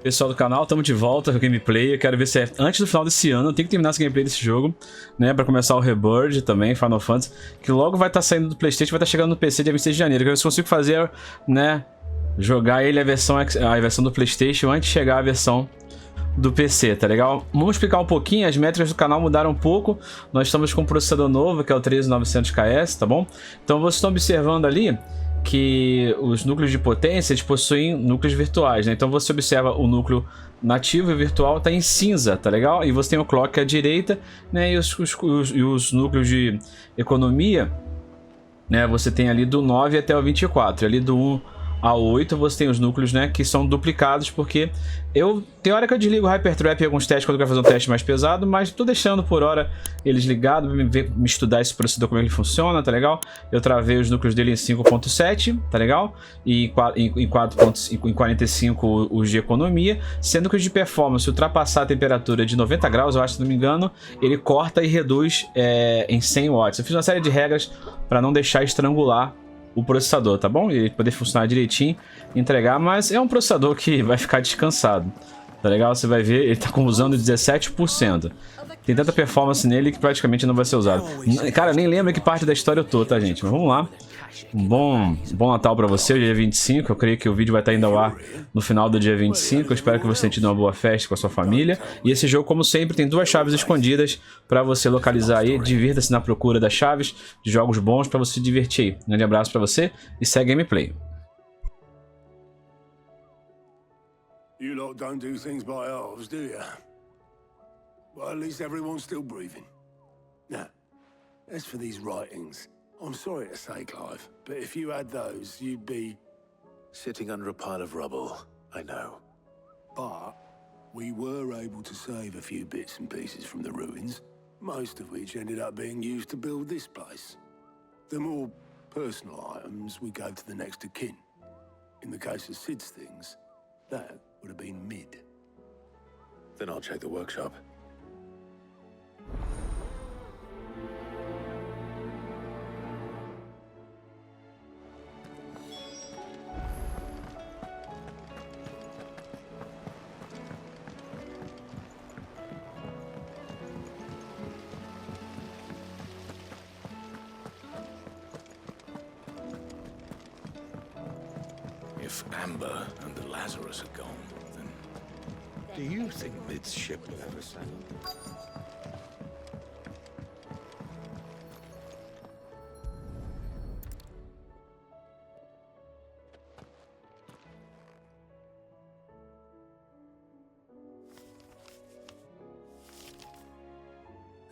Pessoal do canal, estamos de volta com o gameplay. Eu quero ver se é antes do final desse ano. Eu tenho que terminar esse gameplay desse jogo, né? Pra começar o Rebirth também, Final Fantasy. Que logo vai estar saindo do PlayStation, vai estar chegando no PC dia 26 de janeiro. Eu quero ver se consigo fazer, né? Jogar ele a versão do PlayStation antes de chegar a versão do PC, tá legal? Vamos explicar um pouquinho. As métricas do canal mudaram um pouco. Nós estamos com um processador novo, que é o 13900KS, tá bom? Então vocês estão observando ali que os núcleos de potência eles possuem núcleos virtuais, né? Então você observa o núcleo nativo e virtual tá em cinza, tá legal? E você tem o clock à direita, né? E os núcleos de economia, né? Você tem ali do 9 até o 24, ali do 1 ao 8 você tem os núcleos, né, que são duplicados, porque tem hora que eu desligo o Hypertrap em alguns testes quando eu quero fazer um teste mais pesado, mas tô deixando por hora eles ligados, me estudar esse processador, como é que ele funciona, tá legal? Eu travei os núcleos dele em 5.7, tá legal? E em 45 os de economia, sendo que os de performance, ultrapassar a temperatura de 90 graus, eu acho, se não me engano, ele corta e reduz em 100 watts. Eu fiz uma série de regras para não deixar estrangular o processador, tá bom? Ele poder funcionar direitinho, entregar, mas é um processador que vai ficar descansado, tá legal? Você vai ver, ele tá usando 17%. Tem tanta performance nele que praticamente não vai ser usado. Cara, nem lembro que parte da história eu tô, tá, gente? Mas vamos lá. Um bom Natal pra você, o dia 25. Eu creio que o vídeo vai estar indo ao ar no final do dia 25. Eu espero que você tenha tido uma boa festa com a sua família. E esse jogo, como sempre, tem duas chaves escondidas pra você localizar aí. Divirta-se na procura das chaves de jogos bons pra você se divertir aí. Um grande abraço pra você e segue gameplay. You lot don't do things by halves, do you? Well, at least everyone's still breathing. Now, as for these writings, I'm sorry to say, Clive, but if you had those, you'd be sitting under a pile of rubble, I know. But we were able to save a few bits and pieces from the ruins, most of which ended up being used to build this place. The more personal items we gave to the next of kin. In the case of Sid's things, that would have been mid. Then I'll check the workshop. If Amber and the Lazarus are gone, then do you think Mid's ship will ever sail?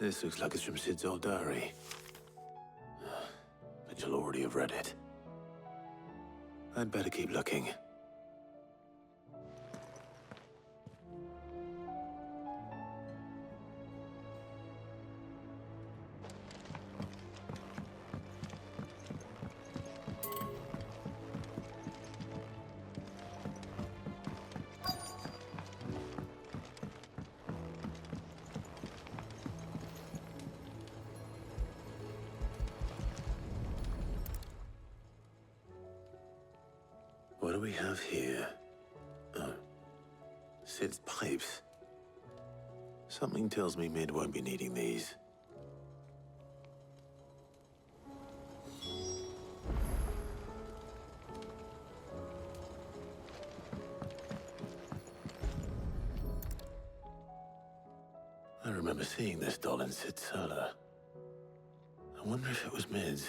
This looks like it's from Sid's old diary. But you'll already have read it. I'd better keep looking. What do we have here? Oh, Sid's pipes. Something tells me Mid won't be needing these. I remember seeing this doll in Sid's cellar. I wonder if it was Mid's.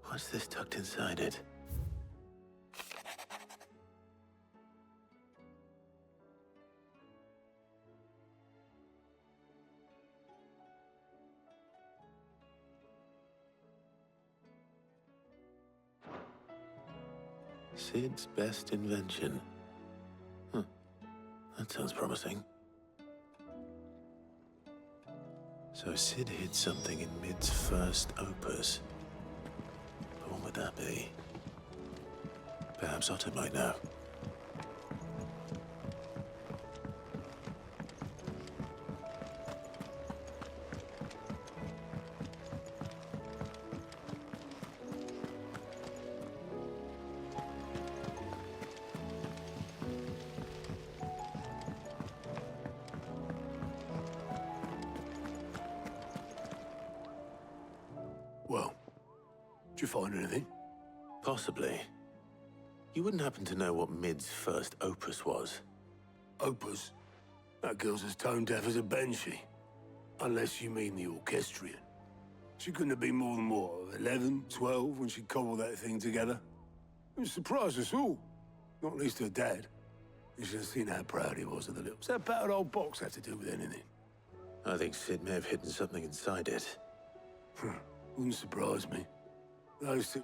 What's this tucked inside it? Sid's best invention. Huh. That sounds promising. So Sid hid something in Mid's first opus. What would that be? Perhaps Otto might know. you find anything? Possibly. You wouldn't happen to know what Mid's first opus was? Opus? That girl's as tone deaf as a banshee. Unless you mean the orchestrion. She couldn't have been more than, what, 11, 12 when she cobbled that thing together? It surprised us all. Not least her dad. You should have seen how proud he was of the little... What's that battered old box have to do with anything? I think Sid may have hidden something inside it. Wouldn't surprise me. Those two...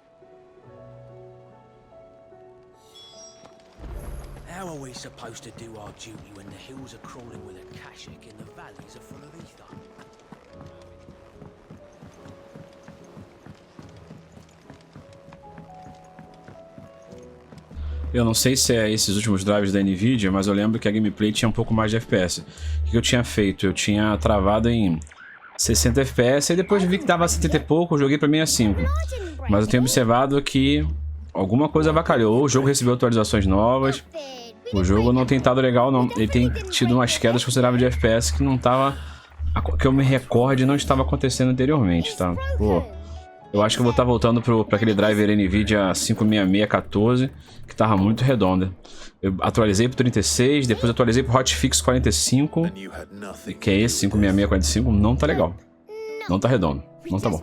How are we supposed to do our duty when the hills are crawling with a Akashic and the valleys are full of ether? Eu não sei se é esses últimos drives da NVIDIA, mas eu lembro que a gameplay tinha um pouco mais de FPS. O que eu tinha feito? Eu tinha travado em 60 FPS, e depois vi que dava 70 e pouco, eu joguei pra 65. Mas eu tenho observado que alguma coisa avacalhou, o jogo recebeu atualizações novas, o jogo não tem estado legal não, ele tem tido umas quedas consideráveis de FPS que não tava, que eu me recorde, não estava acontecendo anteriormente, tá? Pô, eu acho que eu vou estar voltando para aquele driver NVIDIA 56614, que tava muito redonda. Eu atualizei pro 36, depois atualizei pro Hotfix 45, que é esse 56645, não tá legal. Não tá redondo, não tá bom.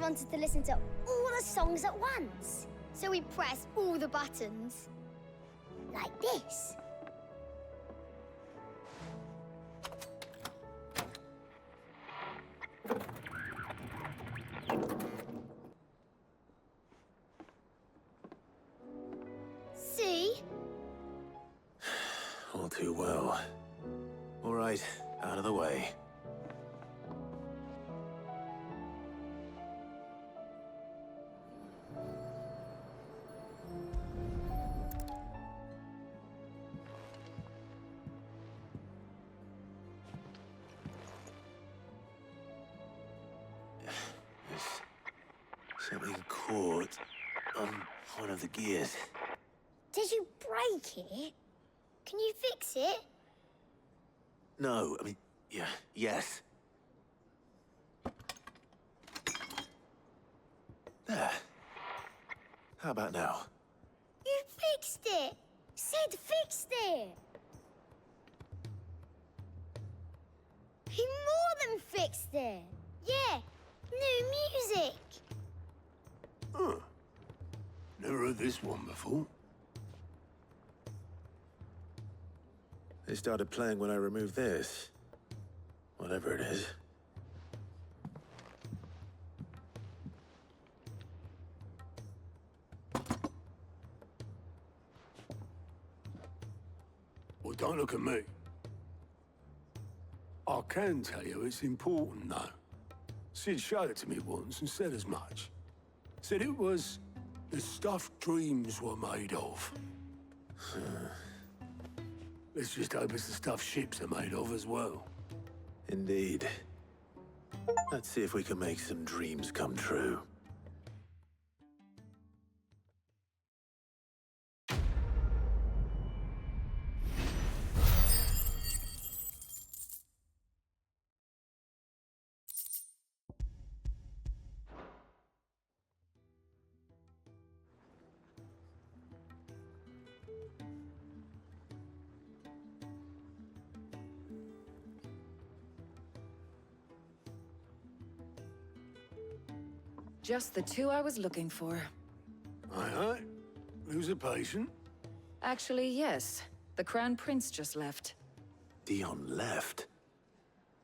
All too well. All right, out of the way. There's something caught on one of the gears. Did you break it? Can you fix it? No, I mean, yeah, yes. There. How about now? You fixed it! Sid fixed it! He more than fixed it! Yeah, new music! Huh. Never heard this one before. They started playing when I removed this. Whatever it is. Well, don't look at me. I can tell you it's important, though. Sid showed it to me once and said as much. Said it was the stuff dreams were made of. Let's just hope it's the stuff ships are made of as well. Indeed. Let's see if we can make some dreams come true. Just the two I was looking for. Aye. Lose a patient? Actually, yes. The Crown Prince just left. Dion left.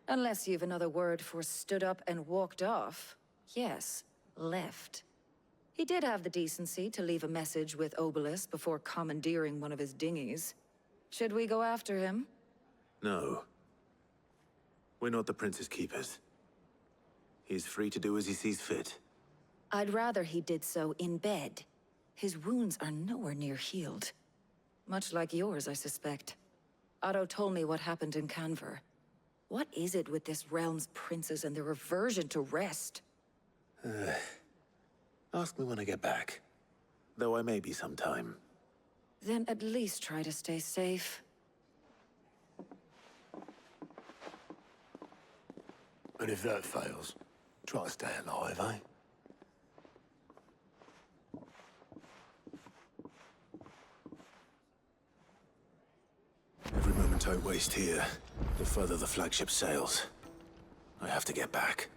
Unless you've another word for stood up and walked off. Yes, left. He did have the decency to leave a message with Obelisk before commandeering one of his dinghies. Should we go after him? No. We're not the Prince's keepers. He's free to do as he sees fit. I'd rather he did so in bed. His wounds are nowhere near healed. Much like yours, I suspect. Otto told me what happened in Canver. What is it with this realm's princes and their aversion to rest? Ask me when I get back. Though I may be sometime. Then at least try to stay safe. And if that fails, try to stay alive, eh? Don't waste here. The further the flagship sails, I have to get back.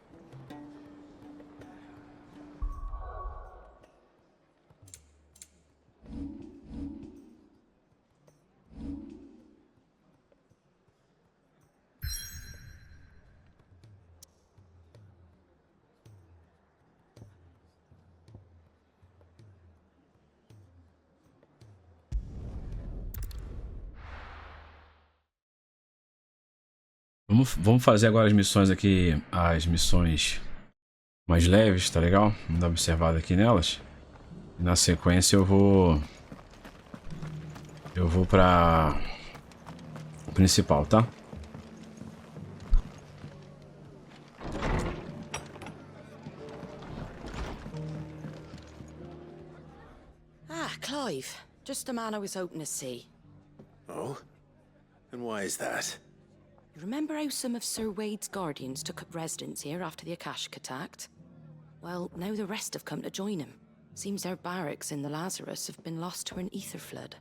Vamos fazer agora as missões aqui, as missões mais leves, tá legal? Vamos dar uma observada aqui nelas. E na sequência eu vou pra o principal, tá? Ah, Clive. Just the man I was hoping to see. Oh? And why is that? You remember how some of Sir Wade's guardians took up residence here after the Akashic attacked? Well, now the rest have come to join him. Seems their barracks in the Lazarus have been lost to an ether flood.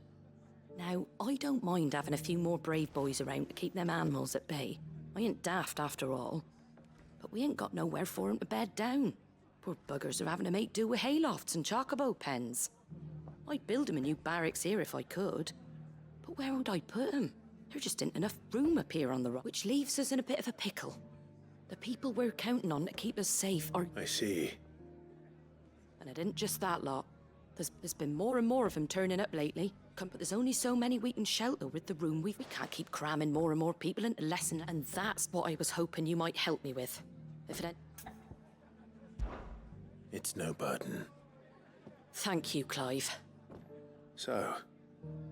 Now, I don't mind having a few more brave boys around to keep them animals at bay. I ain't daft after all. But we ain't got nowhere for 'em to bed down. Poor buggers are having to make do with haylofts and chocobo pens. I'd build 'em a new barracks here if I could. But where would I put 'em? There just ain't enough room up here on the rock, which leaves us in a bit of a pickle. The people we're counting on to keep us safe are... I see. And it isn't just that lot. There's been more and more of them turning up lately. But there's only so many we can shelter with the room we can't keep cramming more and more people into lesson, and that's what I was hoping you might help me with. If it ain't... It's no burden. Thank you, Clive. So,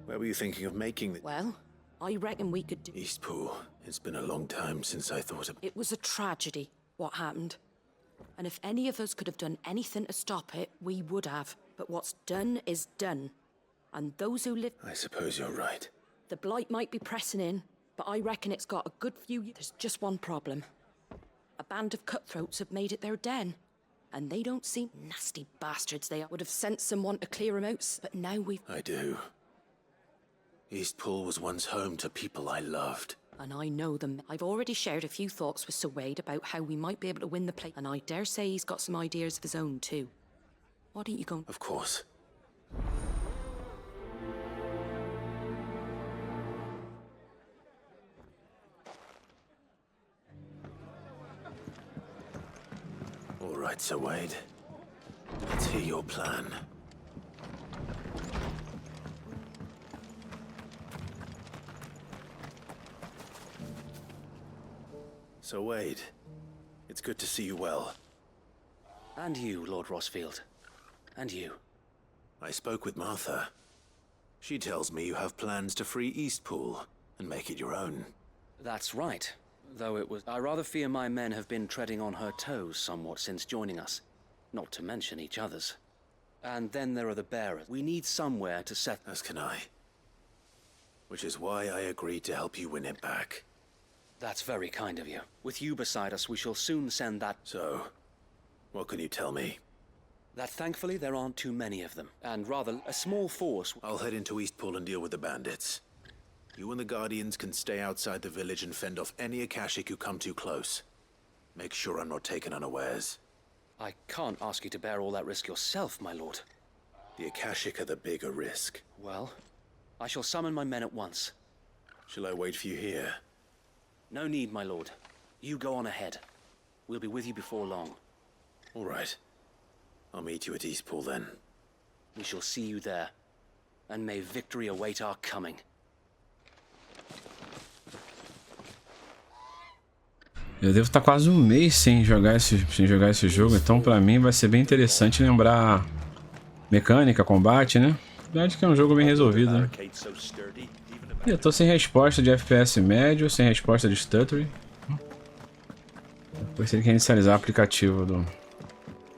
where were you thinking of making the... Well, I reckon we could do... Eastpool. It's been a long time since I thought of... It was a tragedy, what happened. And if any of us could have done anything to stop it, we would have. But what's done is done. And those who live... I suppose you're right. The blight might be pressing in, but I reckon it's got a good few... There's just one problem. A band of cutthroats have made it their den. And they don't seem nasty bastards they are. Would have sent someone to clear them out, but now we've... I do. Eastpool was once home to people I loved. And I know them. I've already shared a few thoughts with Sir Wade about how we might be able to win the place. And I dare say he's got some ideas of his own too. Why don't you go... Of course. All right, Sir Wade. Let's hear your plan. So, Wade, it's good to see you well. And you, Lord Rossfield. And you. I spoke with Martha. She tells me you have plans to free Eastpool and make it your own. That's right. Though it was... I rather fear my men have been treading on her toes somewhat since joining us. Not to mention each other's. And then there are the bearers. We need somewhere to set... As can I. Which is why I agreed to help you win it back. That's very kind of you. With you beside us, we shall soon send that... So, what can you tell me? That thankfully there aren't too many of them. And rather, a small force... I'll head into Eastpool and deal with the bandits. You and the Guardians can stay outside the village and fend off any Akashic who come too close. Make sure I'm not taken unawares. I can't ask you to bear all that risk yourself, my lord. The Akashic are the bigger risk. Well, I shall summon my men at once. Shall I wait for you here? No need, my lord. You go on ahead. We'll be with you before long. All right. I'll meet you at Eastpool then. We shall see you there. And may victory await our coming. Eu devo estar quase um mês sem jogar esse jogo, então pra mim vai ser bem interessante lembrar mecânica, combate, né? Verdade que é um jogo bem resolvido, né? E eu tô sem resposta de FPS médio, sem resposta de stuttering. Depois tem que reinicializar o aplicativo do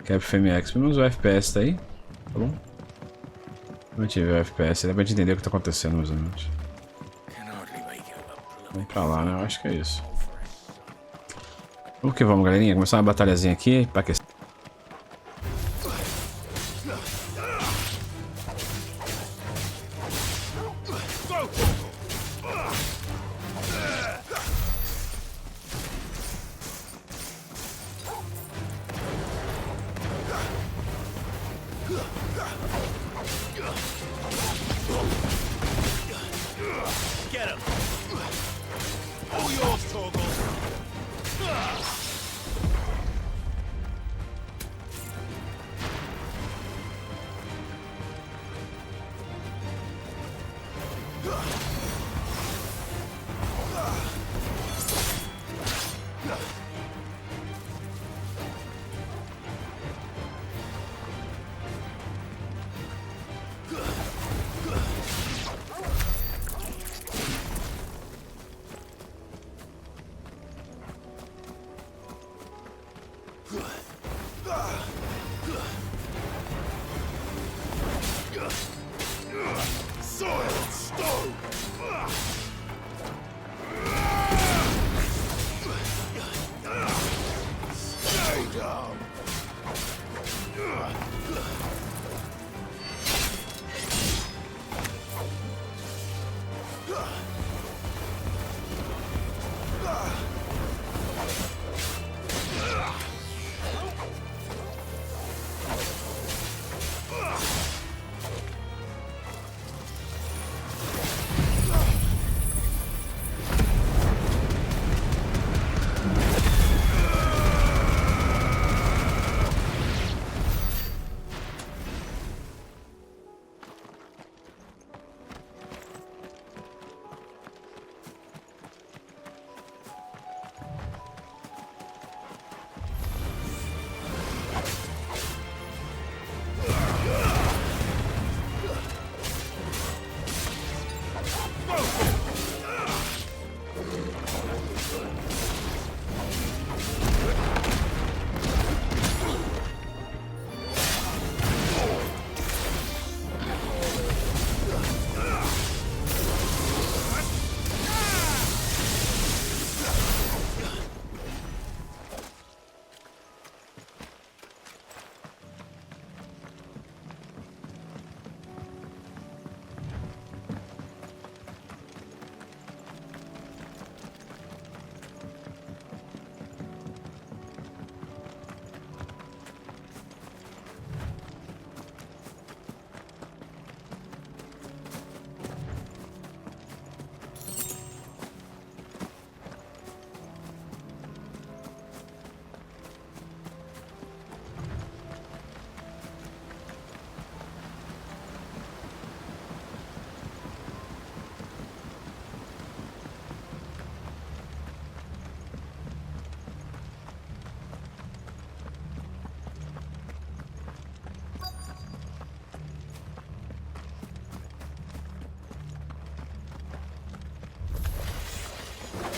FF16. Pelo menos o FPS tá aí, tá bom? Vamos ver o FPS, dá pra gente entender o que tá acontecendo mais ou menos. Vamos pra lá, né? Eu acho que é isso. Vamos que vamos, galerinha. Começar uma batalhazinha aqui pra aquecer. Get him! All yours, Torgal!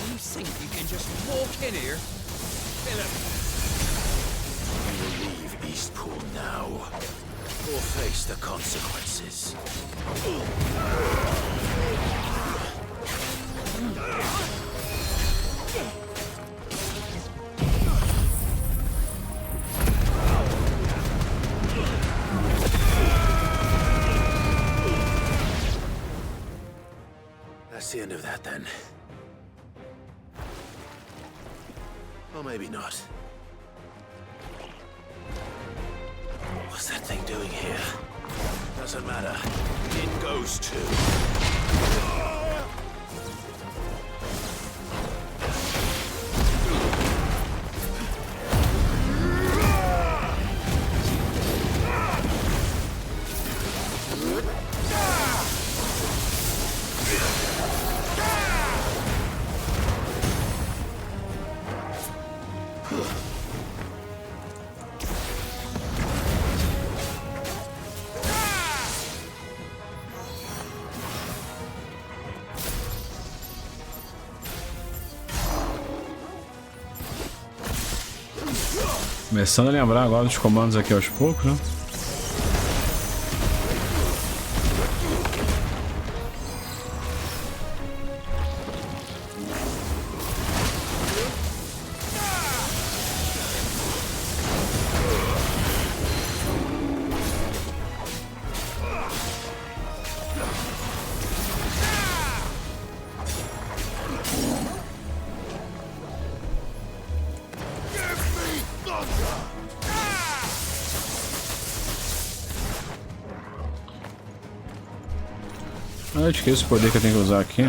You think you can just walk in here? Philip! You will leave Eastpool now, or face the consequences. That's the end of that, then. Or maybe not. What's that thing doing here? Doesn't matter. It goes too. Começando a lembrar agora dos comandos aqui aos poucos, né? Eu esqueço o poder que eu tenho que usar aqui.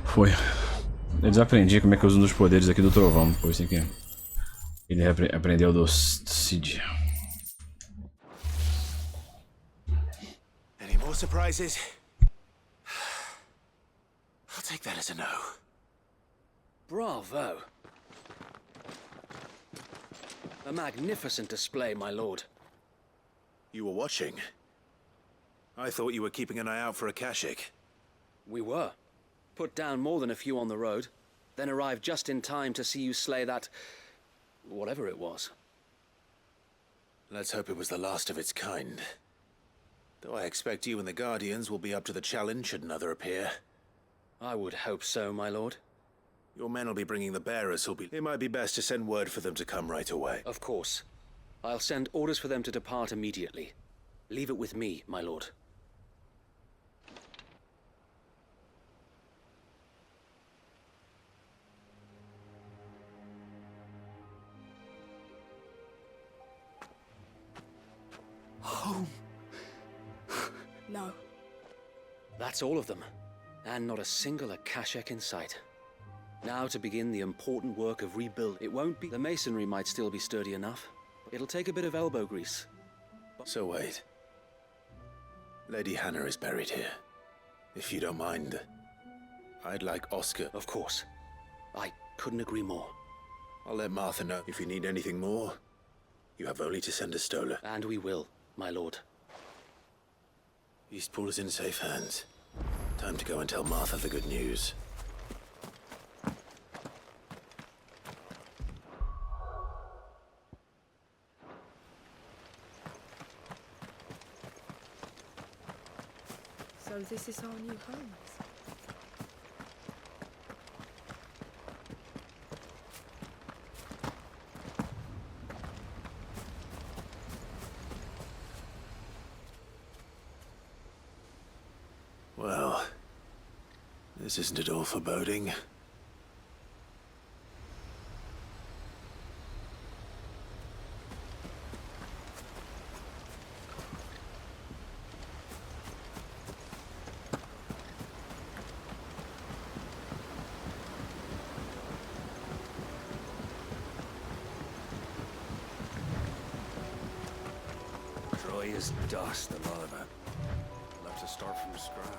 Foi. Eu desaprendi como é que eu uso um dos poderes aqui do trovão. Depois tem que... Ele aprendeu do Cid. Any more surprises? I'll take that as a no. Bravo. A magnificent display, my lord. You were watching. I thought you were keeping an eye out for a Kashik. We were. Put down more than a few on the road, then arrived just in time to see you slay that... whatever it was. Let's hope it was the last of its kind. Though I expect you and the Guardians will be up to the challenge should another appear. I would hope so, my lord. Your men will be bringing the bearers who'll be... It might be best to send word for them to come right away. Of course. I'll send orders for them to depart immediately. Leave it with me, my lord. Home. No. That's all of them. And not a single Akashek in sight. Now to begin the important work of rebuild. It won't be... The masonry might still be sturdy enough. It'll take a bit of elbow grease. So wait. Lady Hannah is buried here. If you don't mind, I'd like Oscar... Of course. I couldn't agree more. I'll let Martha know. If you need anything more, you have only to send a Stola. And we will, my lord. Eastpool is in safe hands. Time to go and tell Martha the good news. So this is our new home. Well, this isn't at all foreboding. Dry as dust, a lot of it. We'll have to start from scratch.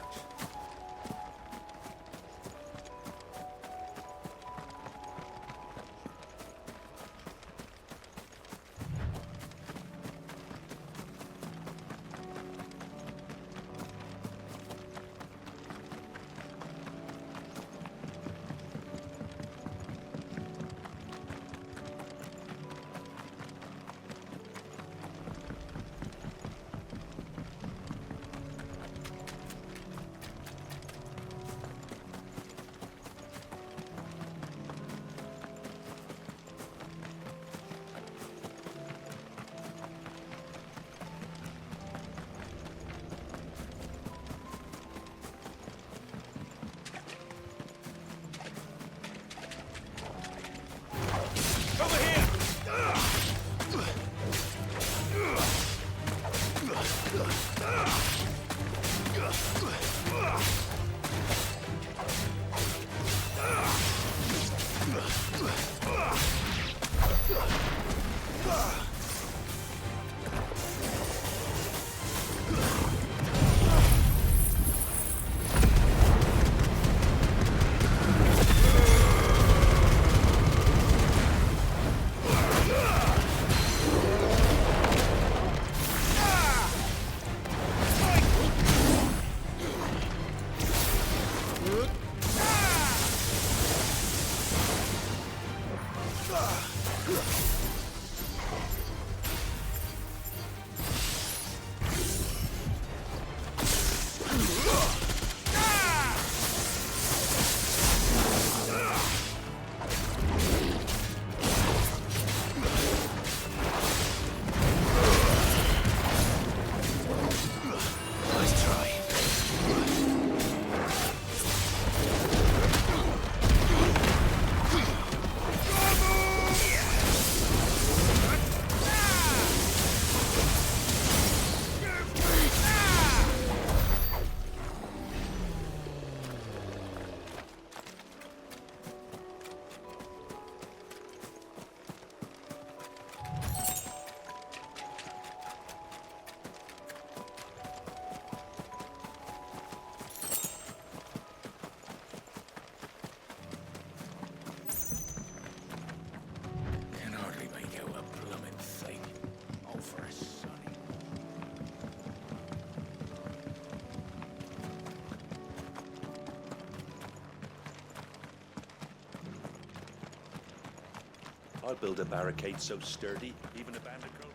I'll build a barricade so sturdy, even a bandit girl.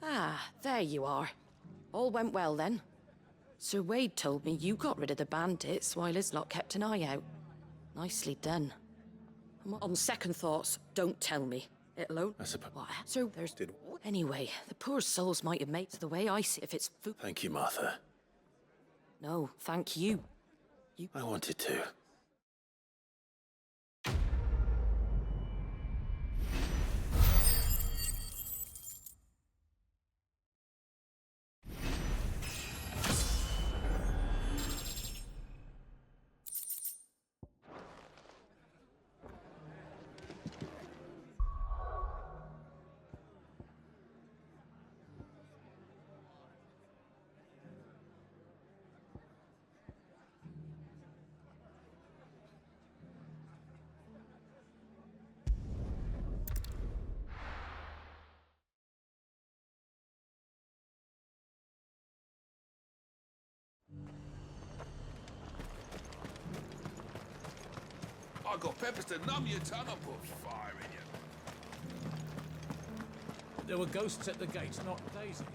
Ah, there you are. All went well then. Sir Wade told me you got rid of the bandits while his lot kept an eye out. Nicely done. On second thoughts, don't tell me. It'll I suppose. What? So there's... Anyway, the poor souls might have made it the way I see if it's food. Thank you, Martha. No, thank you. I wanted to. I got peppers to numb your tongue and put fire in you. There were ghosts at the gates not days ago.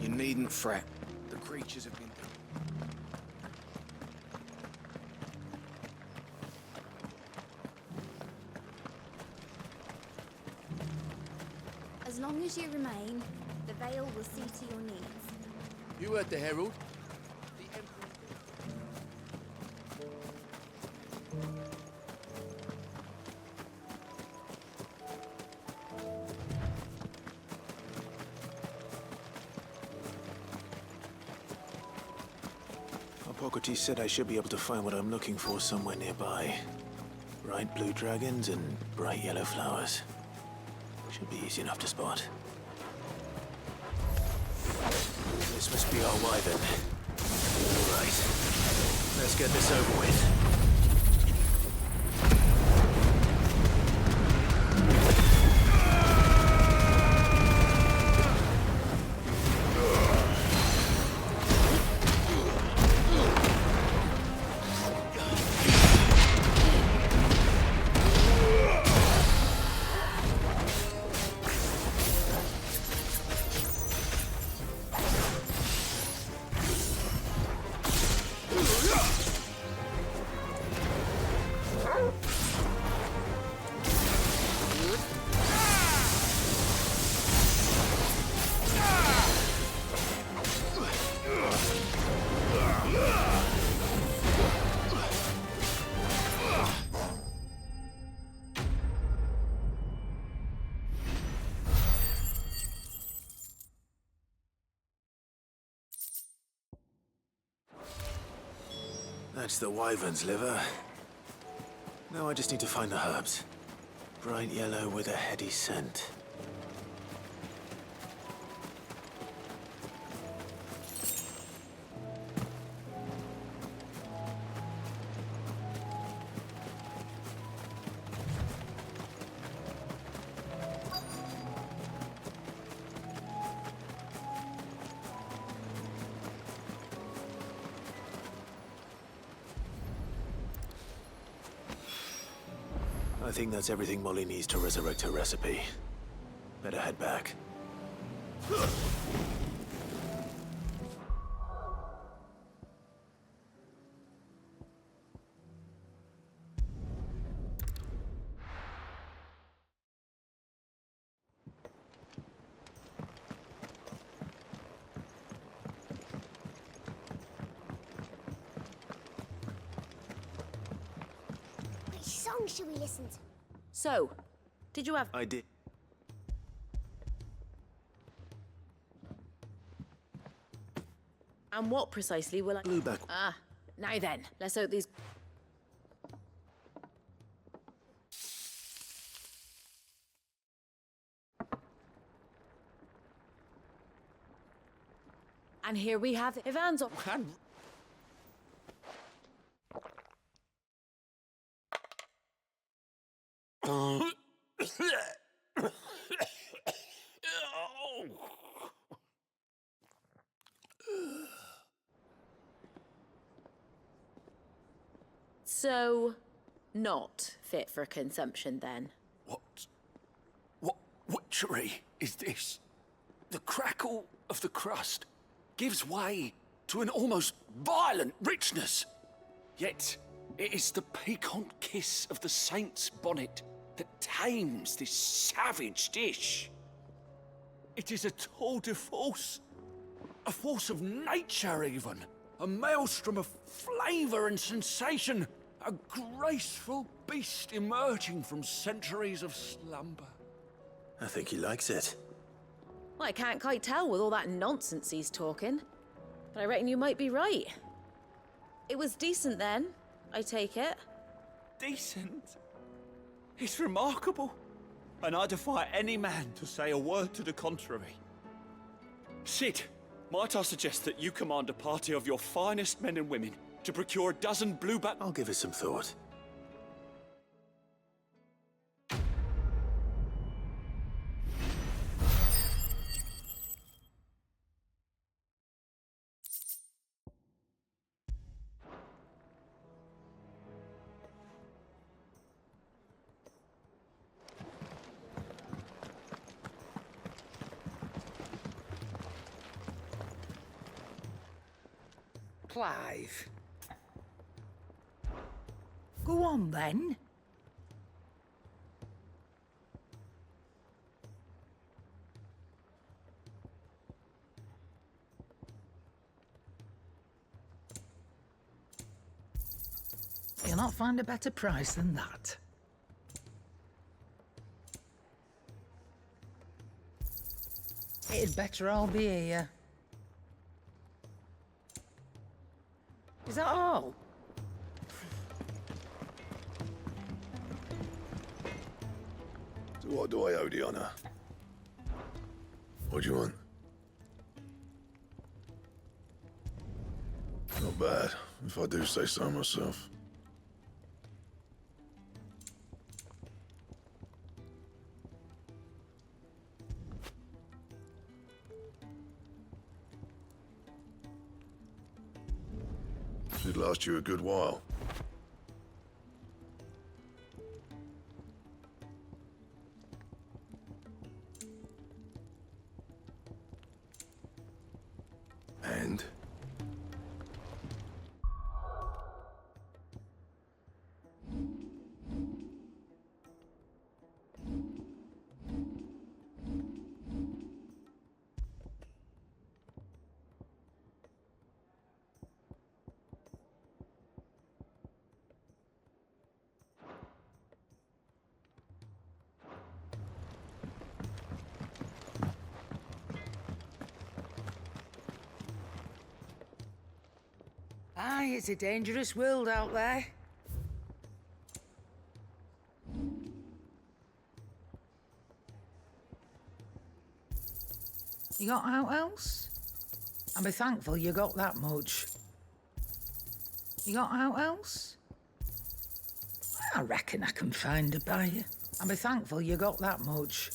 You needn't fret. The creatures have been... As long as you remain, the Veil will see to your needs. You heard the Herald? Hippocrates said I should be able to find what I'm looking for somewhere nearby. Bright blue dragons and bright yellow flowers. Should be easy enough to spot. This must be our wyvern. Right. Let's get this over with. That's the wyvern's liver. Now I just need to find the herbs. Bright yellow with a heady scent. I think that's everything Molly needs to resurrect her recipe. Better head back. Which song should we listen to? So, did you have... I did. And what precisely will I... Blueback. Ah, now then, let's hope these... And here we have Ivan's... And... So, not fit for consumption then? What witchery is this? The crackle of the crust gives way to an almost violent richness. Yet, it is the piquant kiss of the saint's bonnet that tames this savage dish. It is a tour de force, a force of nature even, a maelstrom of flavor and sensation, a graceful beast emerging from centuries of slumber. I think he likes it. Well, I can't quite tell with all that nonsense he's talking, but I reckon you might be right. It was decent then, I take it. Decent? It's remarkable, and I defy any man to say a word to the contrary. Sid, might I suggest that you command a party of your finest men and women to procure a dozen blueback... I'll give it some thought. Clive. Go on, then. You'll not find a better price than that. It'd better all be here. Is that all? So what do I owe the honor? What do you want? Not bad, if I do say so myself. Should last you a good while. And? Aye, it's a dangerous world out there. You got out else? And be thankful you got that much. You got out else? I reckon I can find a buyer. And be thankful you got that much.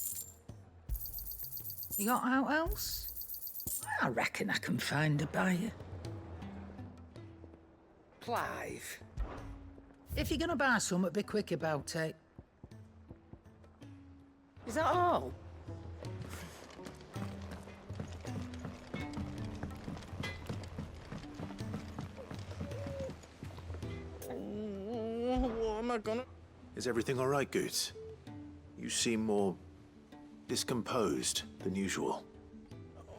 You got out else? I reckon I can find a buyer. Clive, if you're gonna buy something, be quick about it. Is that all? What am I gonna... Is everything all right, Goots? You seem more discomposed than usual.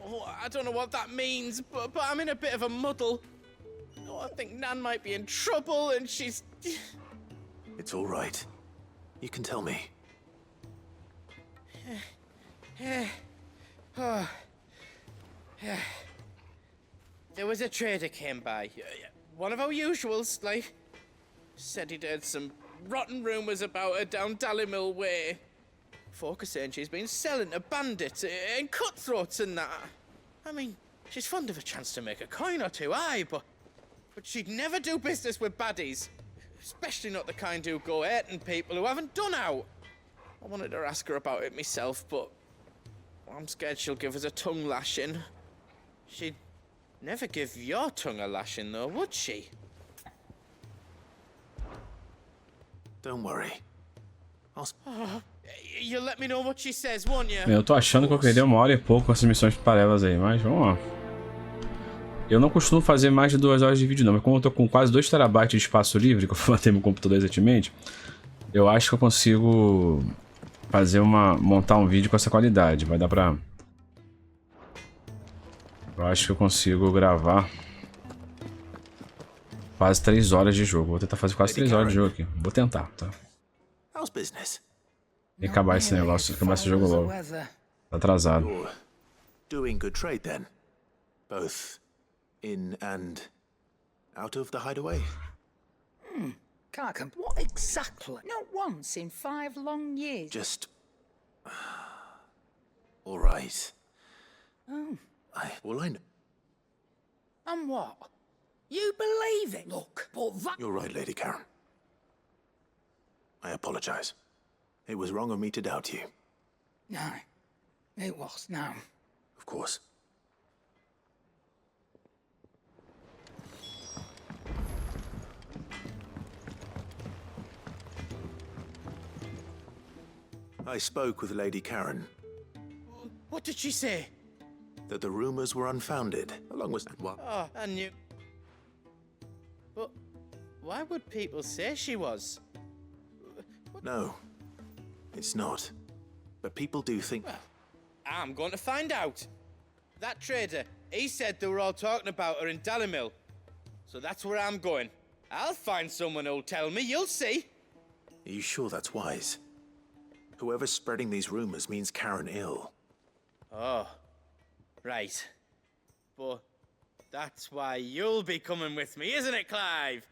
Oh, I don't know what that means, but I'm in a bit of a muddle. Oh, I think Nan might be in trouble, and she's... It's all right. You can tell me. There was a trader came by. One of our usuals, like. Said he'd heard some rotten rumours about her down Dallymill Way. Folk are saying she's been selling to bandits and cutthroats and that. I mean, she's fond of a chance to make a coin or two, aye, but she'd never do business with baddies. Especially not the kind who go hurting people who haven't done out. I wanted to ask her about it myself, but I'm scared she'll give us a tongue lashing. She'd never give your tongue a lashing, though, would she? Don't worry. You'll let me know what she says, won't you? Eu tô achando que eu perdi 1h e pouco com essas missões paralelas aí, mas vamos lá. Eu não costumo fazer mais de 2 horas de vídeo não, mas como eu tô com quase 2 TB de espaço livre, que eu formatei meu computador recentemente, eu acho que eu consigo fazer montar um vídeo com essa qualidade. Vai dar pra... Eu acho que eu consigo gravar quase 3 horas de jogo. Vou tentar fazer quase 3 horas de jogo aqui. Vou tentar, tá? How's business? E acabar esse negócio, acabar esse jogo logo. Tá atrasado. You're doing good trade then? Both in and out of the hideaway? Can't what exactly? Not once in 5 long years. Just... all right. Oh. Well, I know. And what? You believe it? Look, but that... You're right, Lady Karen. I apologize. It was wrong of me to doubt you. No, it was, no. Of course. I spoke with Lady Karen. What did she say? That the rumors were unfounded, along with what? Oh, I knew. But why would people say she was? No, it's not. But people do think... Well, I'm going to find out. That trader, he said they were all talking about her in Dalimil. So that's where I'm going. I'll find someone who'll tell me, you'll see. Are you sure that's wise? Whoever's spreading these rumors means Karen ill. Oh, right. But that's why you'll be coming with me, isn't it, Clive?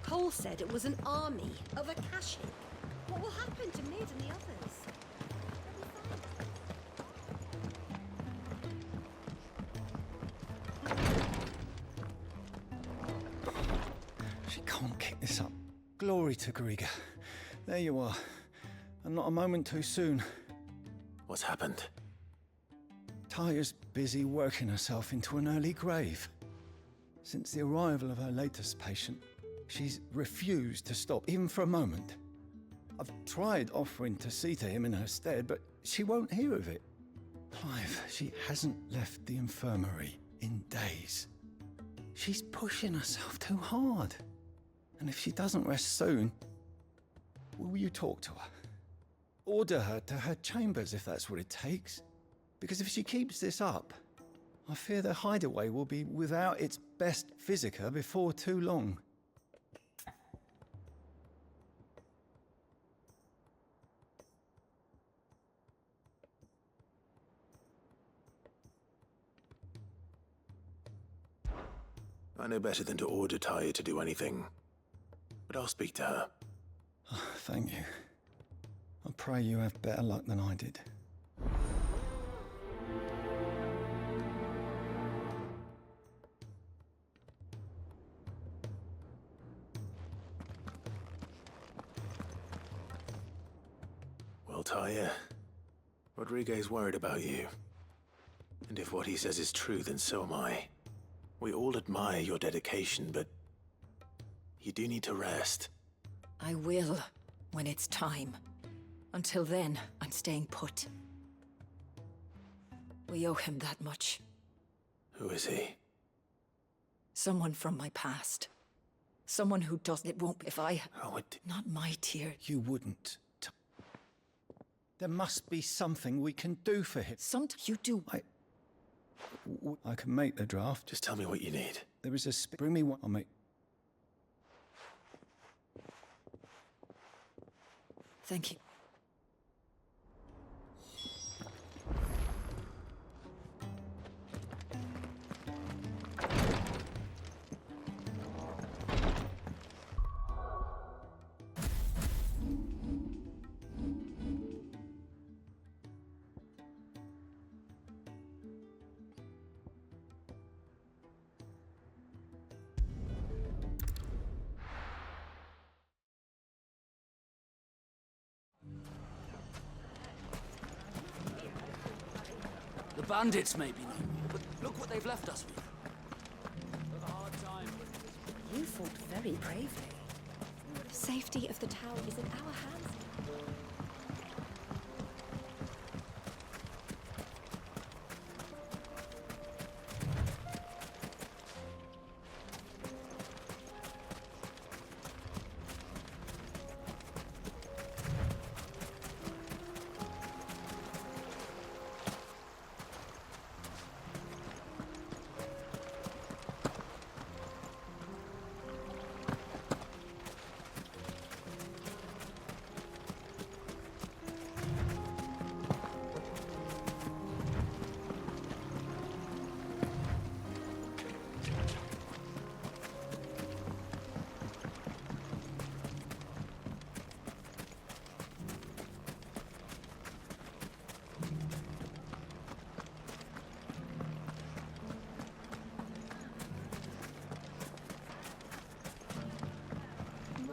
Cole said it was an army of Akashi. What will happen to Mid and the others? She can't kick this up. Glory to Griga. There you are. And not a moment too soon. What's happened? Taya's busy working herself into an early grave. Since the arrival of her latest patient, she's refused to stop, even for a moment. I've tried offering to see to him in her stead, but she won't hear of it. Clive, she hasn't left the infirmary in days. She's pushing herself too hard. And if she doesn't rest soon, will you talk to her? Order her to her chambers if that's what it takes. Because if she keeps this up, I fear the hideaway will be without its best physica before too long. I know better than to order Taya to do anything. But I'll speak to her. Oh, thank you. I pray you have better luck than I did. Well, Taya, Rodriguez worried about you. And if what he says is true, then so am I. We all admire your dedication, but you do need to rest. I will, when it's time. Until then, I'm staying put. We owe him that much. Who is he? Someone from my past. Someone who doesn't... It won't... If I... Oh, it... Not my tear. You wouldn't. There must be something we can do for him. You do... I can make the draft. Just tell me what you need. There is a... Bring me one. I'll make... Thank you. bandits may be no more, but look what they've left us with. You fought very bravely. The safety of the tower is in our hands.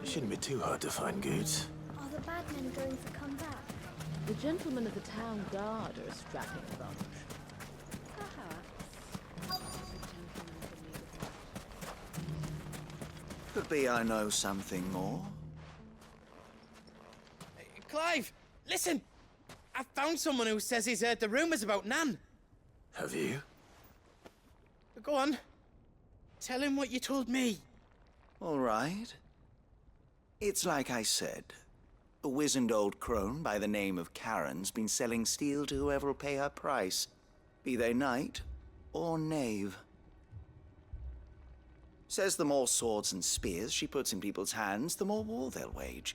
It shouldn't be too hard to find goods. Are the bad men going to come back? The gentlemen of the town guard are a strapping bunch. Could be I know something more. Clive, listen! I found someone who says he's heard the rumors about Nan. Have you? Go on. Tell him what you told me. All right. It's like I said. A wizened old crone by the name of Karen's been selling steel to whoever will pay her price, be they knight or knave. Says the more swords and spears she puts in people's hands, the more war they'll wage.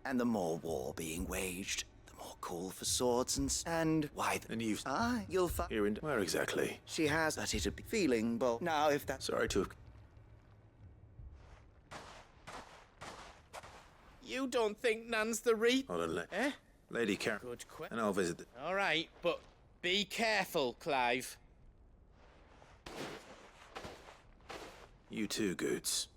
And the more war being waged, the more call for swords and why? And you've... You'll find... Here in... Where exactly? She has that it'd be feeling, but now if that... Sorry to have... You don't think Nan's the Reaper? Hold on, Eh? Lady Karen. Good question. And I'll visit the... All right, but be careful, Clive. You too, Goods.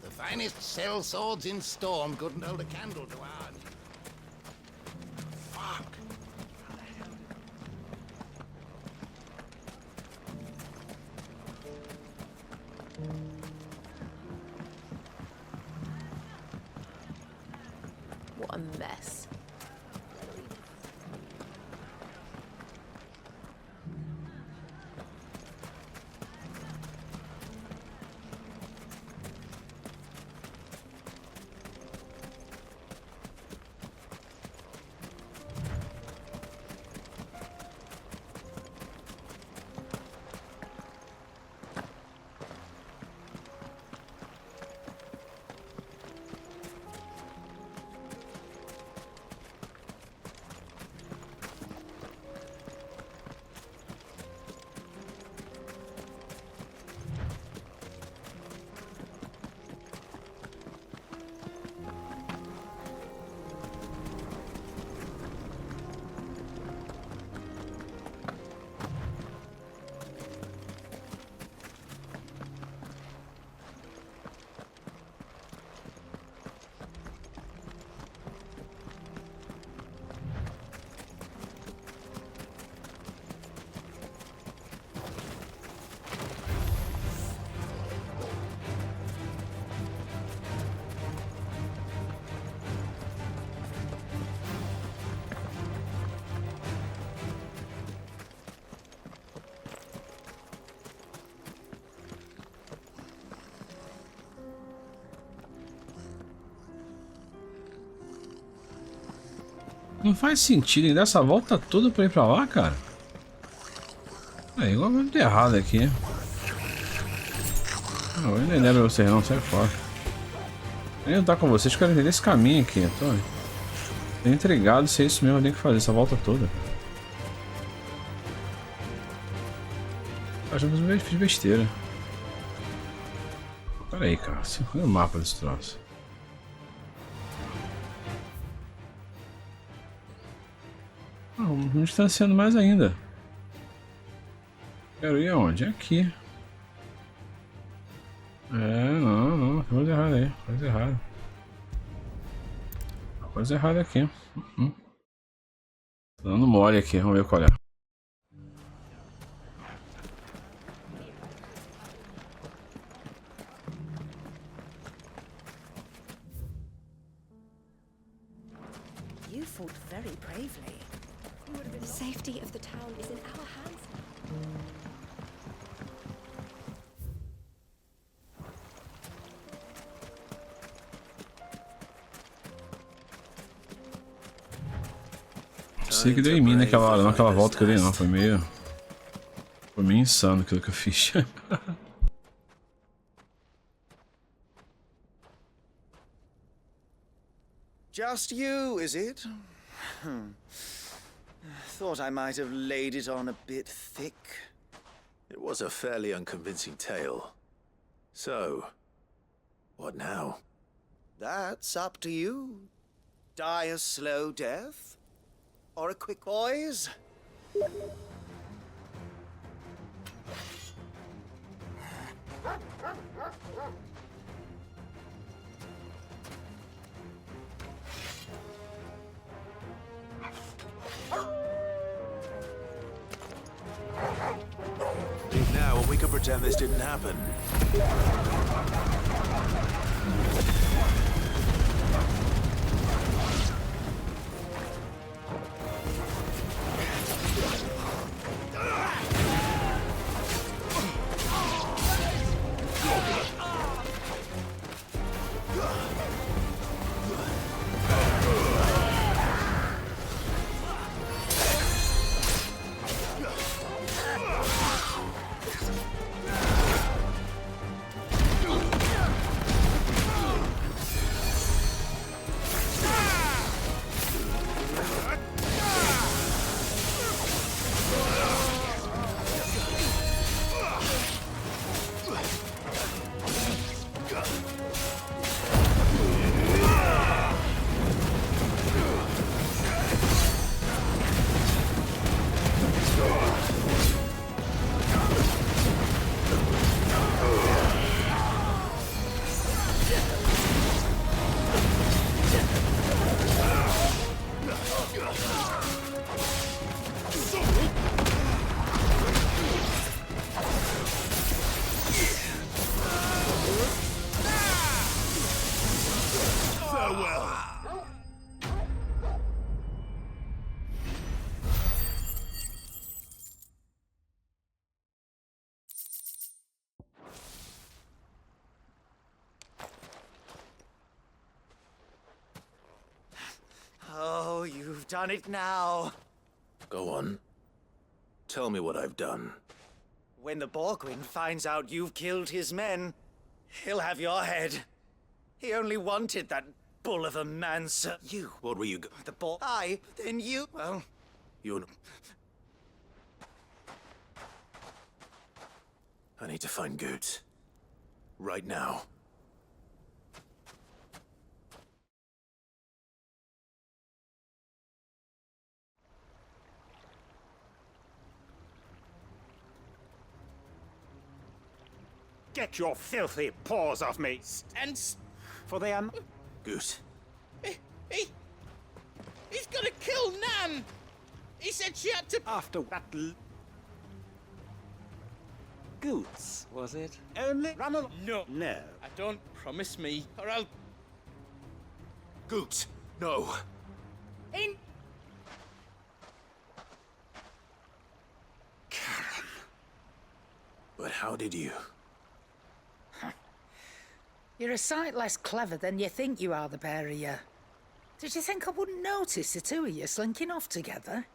The finest sell swords in Storm couldn't hold a candle to ours. Fuck. What a mess. Não faz sentido em dar essa volta toda pra ir pra lá, cara. É igual muito errado aqui. Não, eu nem lembro vocês não, sai fora. Eu nem lutar com vocês, quero entender esse caminho aqui. Tô intrigado se é isso mesmo que eu tenho que fazer, essa volta toda. Acho que eu fiz besteira. Pera aí, cara. Olha o mapa desse troço. Vamos distanciando mais ainda. Quero ir aonde? Aqui. Não. Coisa errada aí. Coisa errada. Coisa errada aqui. Tô dando mole aqui, vamos ver qual é. You fought very bravely. The safety of the town is in our hands. Sei que deu em mim naquela hora, não aquela volta que eu dei não, foi meio insano aquilo que eu fiz. Just you, is it? Thought I might have laid it on a bit thick. It was a fairly unconvincing tale. So, what now? That's up to you. Die a slow death? Or a quick poise? Leave now and we can pretend this didn't happen. Oh, you've done it now. Go on. Tell me what I've done. When the Borgwin finds out you've killed his men, he'll have your head. He only wanted that bull of a man, sir. You. What were you The Borg. Then you. Well. You're... I need to find Goots. Right now. Get your filthy paws off me! And... For they are... Goose. He's gonna kill Nan! He said she had to... After that... Goots, was it? Only run along... No. No. I don't. Promise me, or I'll... Goots, no. In... Karen. But how did you? You're a sight less clever than you think you are, the pair of you. Did you think I wouldn't notice the two of you slinking off together?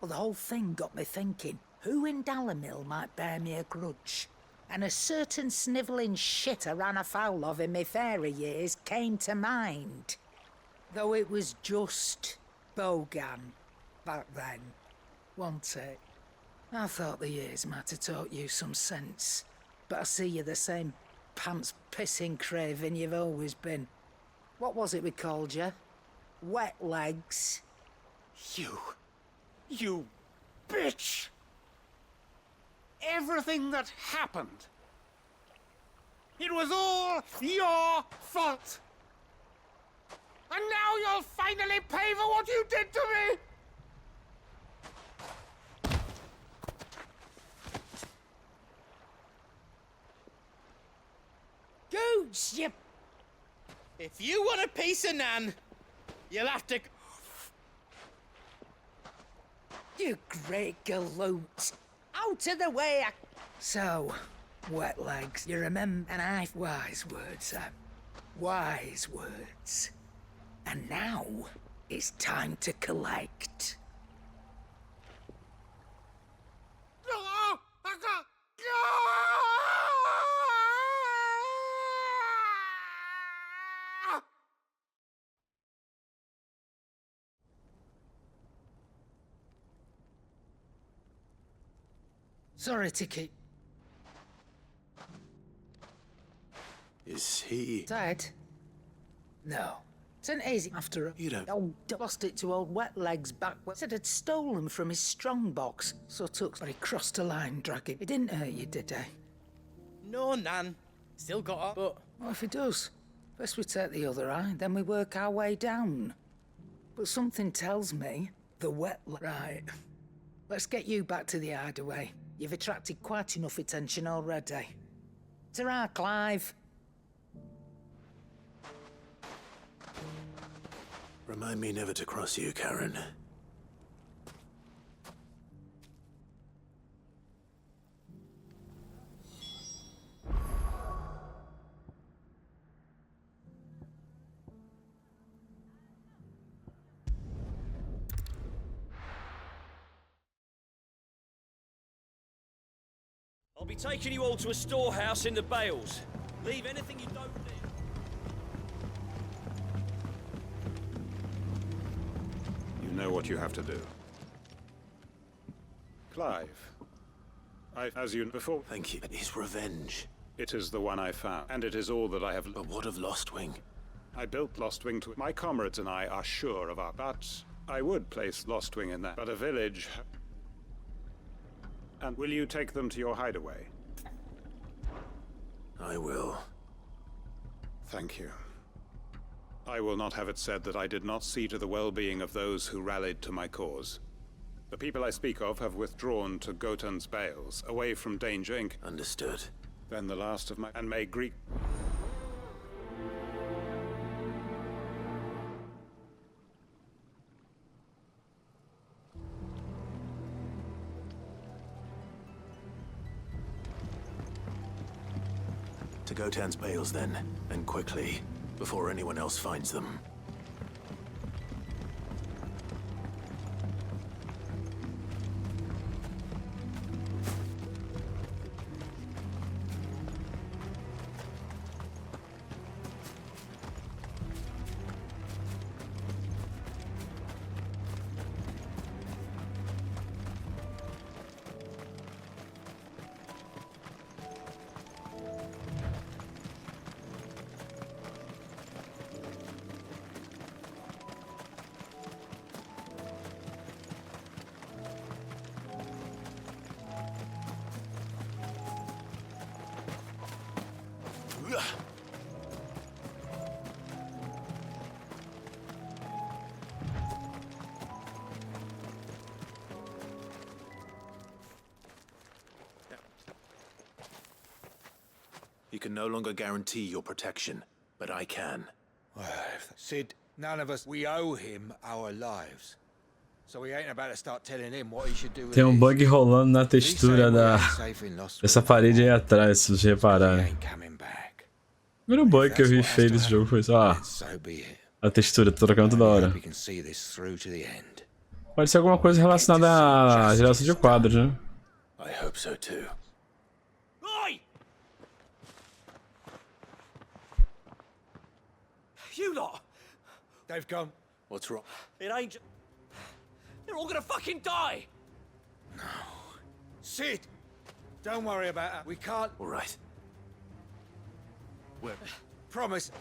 Well, the whole thing got me thinking, who in Dalimil might bear me a grudge? And a certain snivelling shit I ran afoul of in my fairy years came to mind. Though it was just Bogan back then, wasn't it? I thought the years might have taught you some sense, but I see you're the same pants-pissing craven you've always been. What was it we called you? Wet legs? You bitch! Everything that happened, it was all your fault! And now you'll finally pay for what you did to me! Goose, you... If you want a piece of Nan, you'll have to... You great galoot. Out of the way, So, wet legs, you remember, and I've wise words, wise words. And now, it's time to collect. Sorry to keep... Is he... Dead? No. It's an easy after... You don't... Oh, lost it to old wet legs back when... Said I'd stolen from his strongbox. So took... But he crossed a line, dragging... It didn't hurt you, did he? No, Nan. Still got her, but... What if he does? First we take the other eye, then we work our way down. But something tells me the wet... Right. Let's get you back to the hideaway. You've attracted quite enough attention already. Ta-ra, Clive. Remind me never to cross you, Karen. I'll be taking you all to a storehouse in the Bales. Leave anything you don't need. You know what you have to do. Clive. As you before... Thank you. His revenge. It is the one I found, and it is all that I have... But what of Lostwing? I built Lostwing to... My comrades and I are sure of our... But I would place Lostwing in that. But a village... And will you take them to your hideaway? I will. Thank you. I will not have it said that I did not see to the well-being of those who rallied to my cause. The people I speak of have withdrawn to Gotan's Bales, away from danger, Inc. Understood. Then the last of my... And may Greek... To Gotan's Bales, then, and quickly, before anyone else finds them. You can no longer guarantee your protection, but I can. Sid, none of us, we owe him our lives. So we ain't about to start telling him what he should do with Tem bug rolando na textura dessa parede aí atrás, se vocês repararem. O primeiro bug que eu vi feio desse jogo foi só a textura trocando toda hora. Pode ser alguma coisa relacionada à geração de quadros, né? I hope so too. You lot! They've gone. What's wrong? It ain't... They're all gonna fucking die! No. Sid! Don't worry about that. We can't... All right. Where? Promise.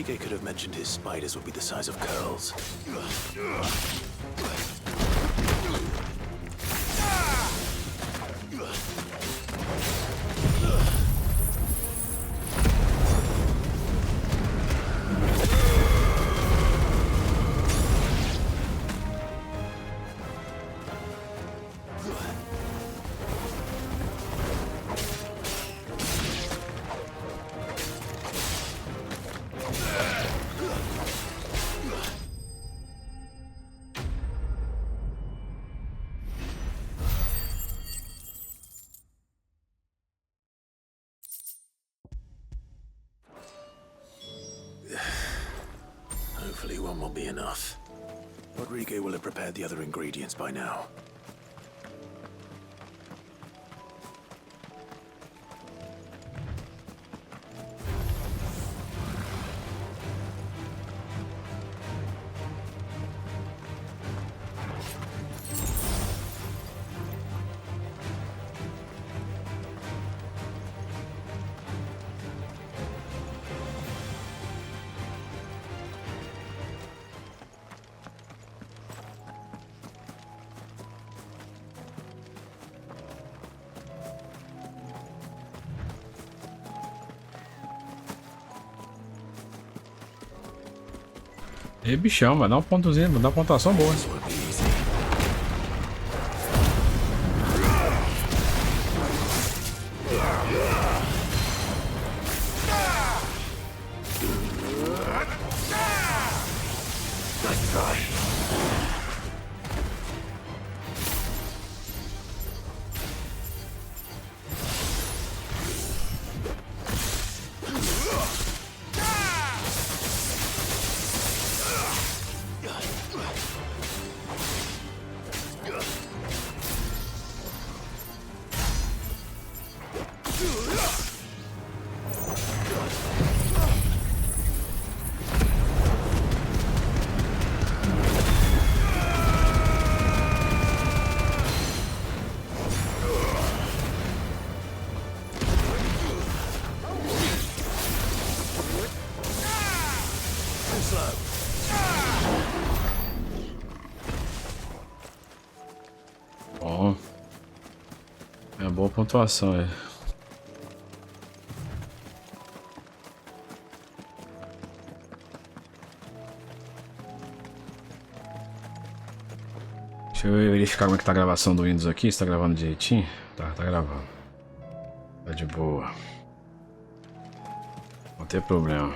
Rige could have mentioned his spiders would be the size of curls. Hopefully one will be enough. Rodrigo will have prepared the other ingredients by now. E bichão, vai dar um pontozinho, vai dar uma pontuação boa. Bom. É boa pontuação, é. Deixa eu verificar como é que tá a gravação do Windows aqui, se tá gravando direitinho. Tá gravando. Tá de boa. Não tem problema.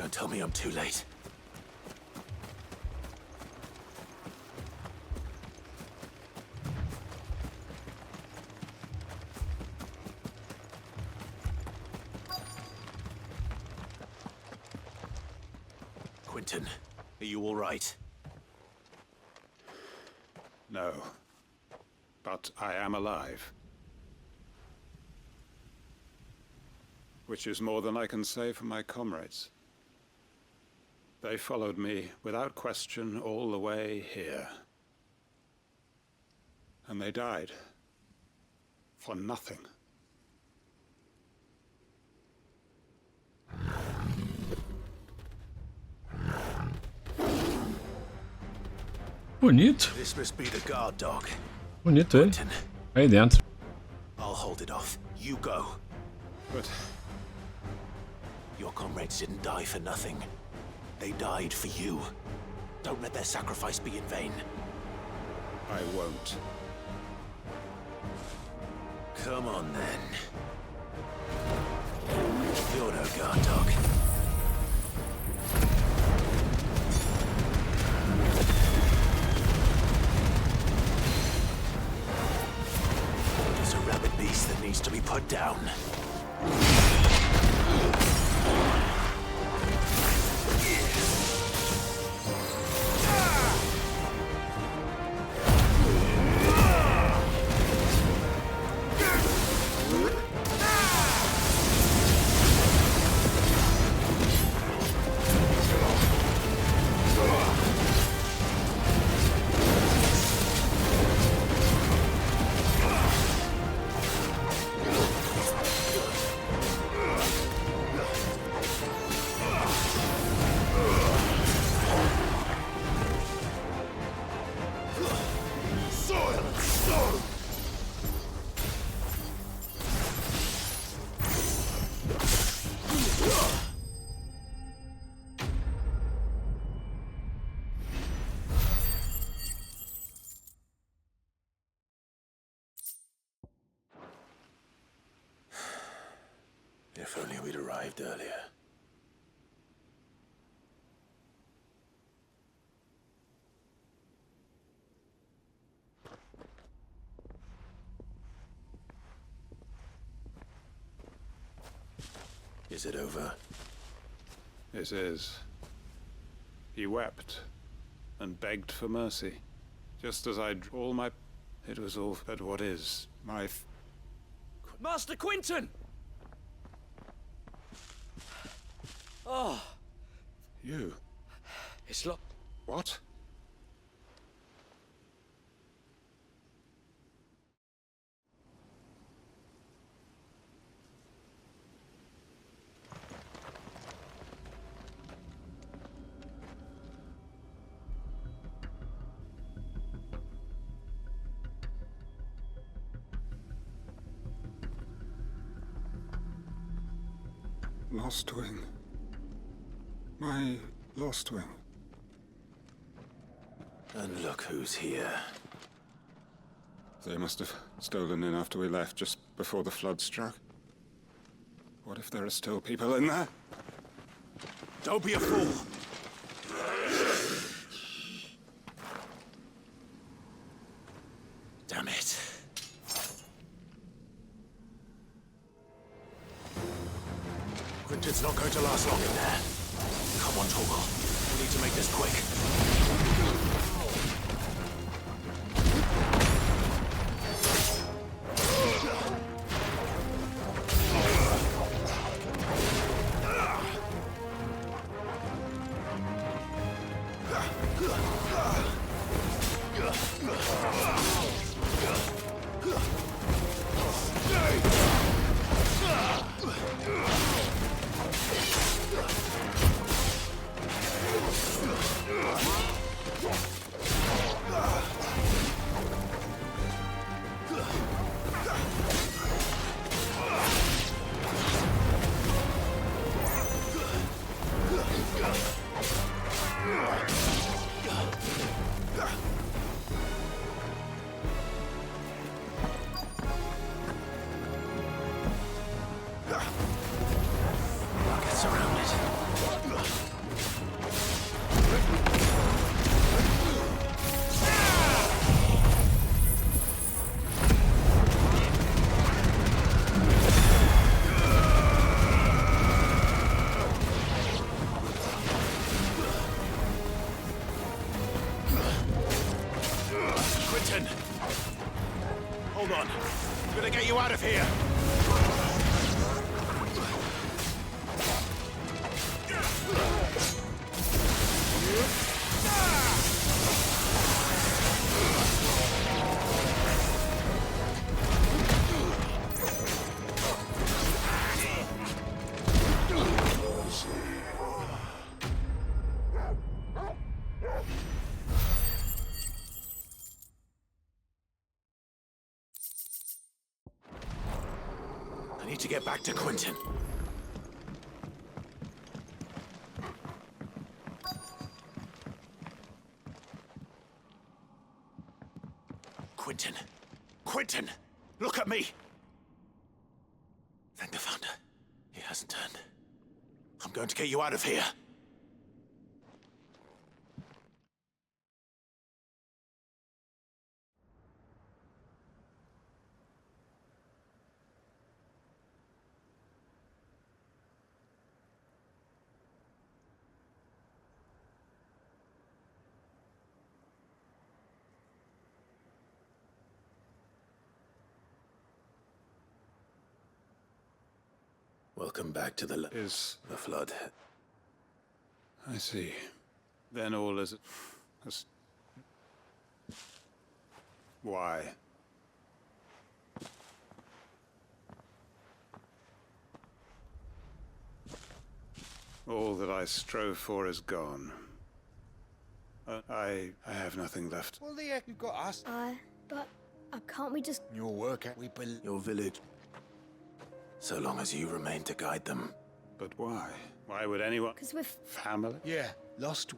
Don't tell me I'm too late. Quentin, are you all right? No. But I am alive. Which is more than I can say for my comrades. They followed me without question all the way here. And they died. For nothing. Bonito. This must be the guard dog. Bonito ele. Aí dentro. I'll hold it off. You go. But your comrades didn't die for nothing. They died for you. Don't let their sacrifice be in vain. I won't. Come on, then. You're no guard dog. There's a rabid beast that needs to be put down. If only we'd arrived earlier. Is it over? It is. He wept and begged for mercy, just as I'd all my... It was all... But what is my... Master Quentin! Oh. You? It's lo... What? Lost wing. My lost wing. And look who's here. They must have stolen in after we left, just before the flood struck. What if there are still people in there? Don't be a fool! Damn it. Quentin's not going to last long in there. Come on, Torgal. We need to make this quick. out of here! I need to get back to Quentin. Quentin! Quentin! Look at me! Thank the Founder. He hasn't turned. I'm going to get you out of here. Welcome back to the flood. I see. Then all is... Why? All that I strove for is gone. I have nothing left. Well, the heck, you've got us. But can't we just... Your work, we build... Your village. So long as you remain to guide them. But why? Why would anyone... Because we're... Family? Yeah, lost...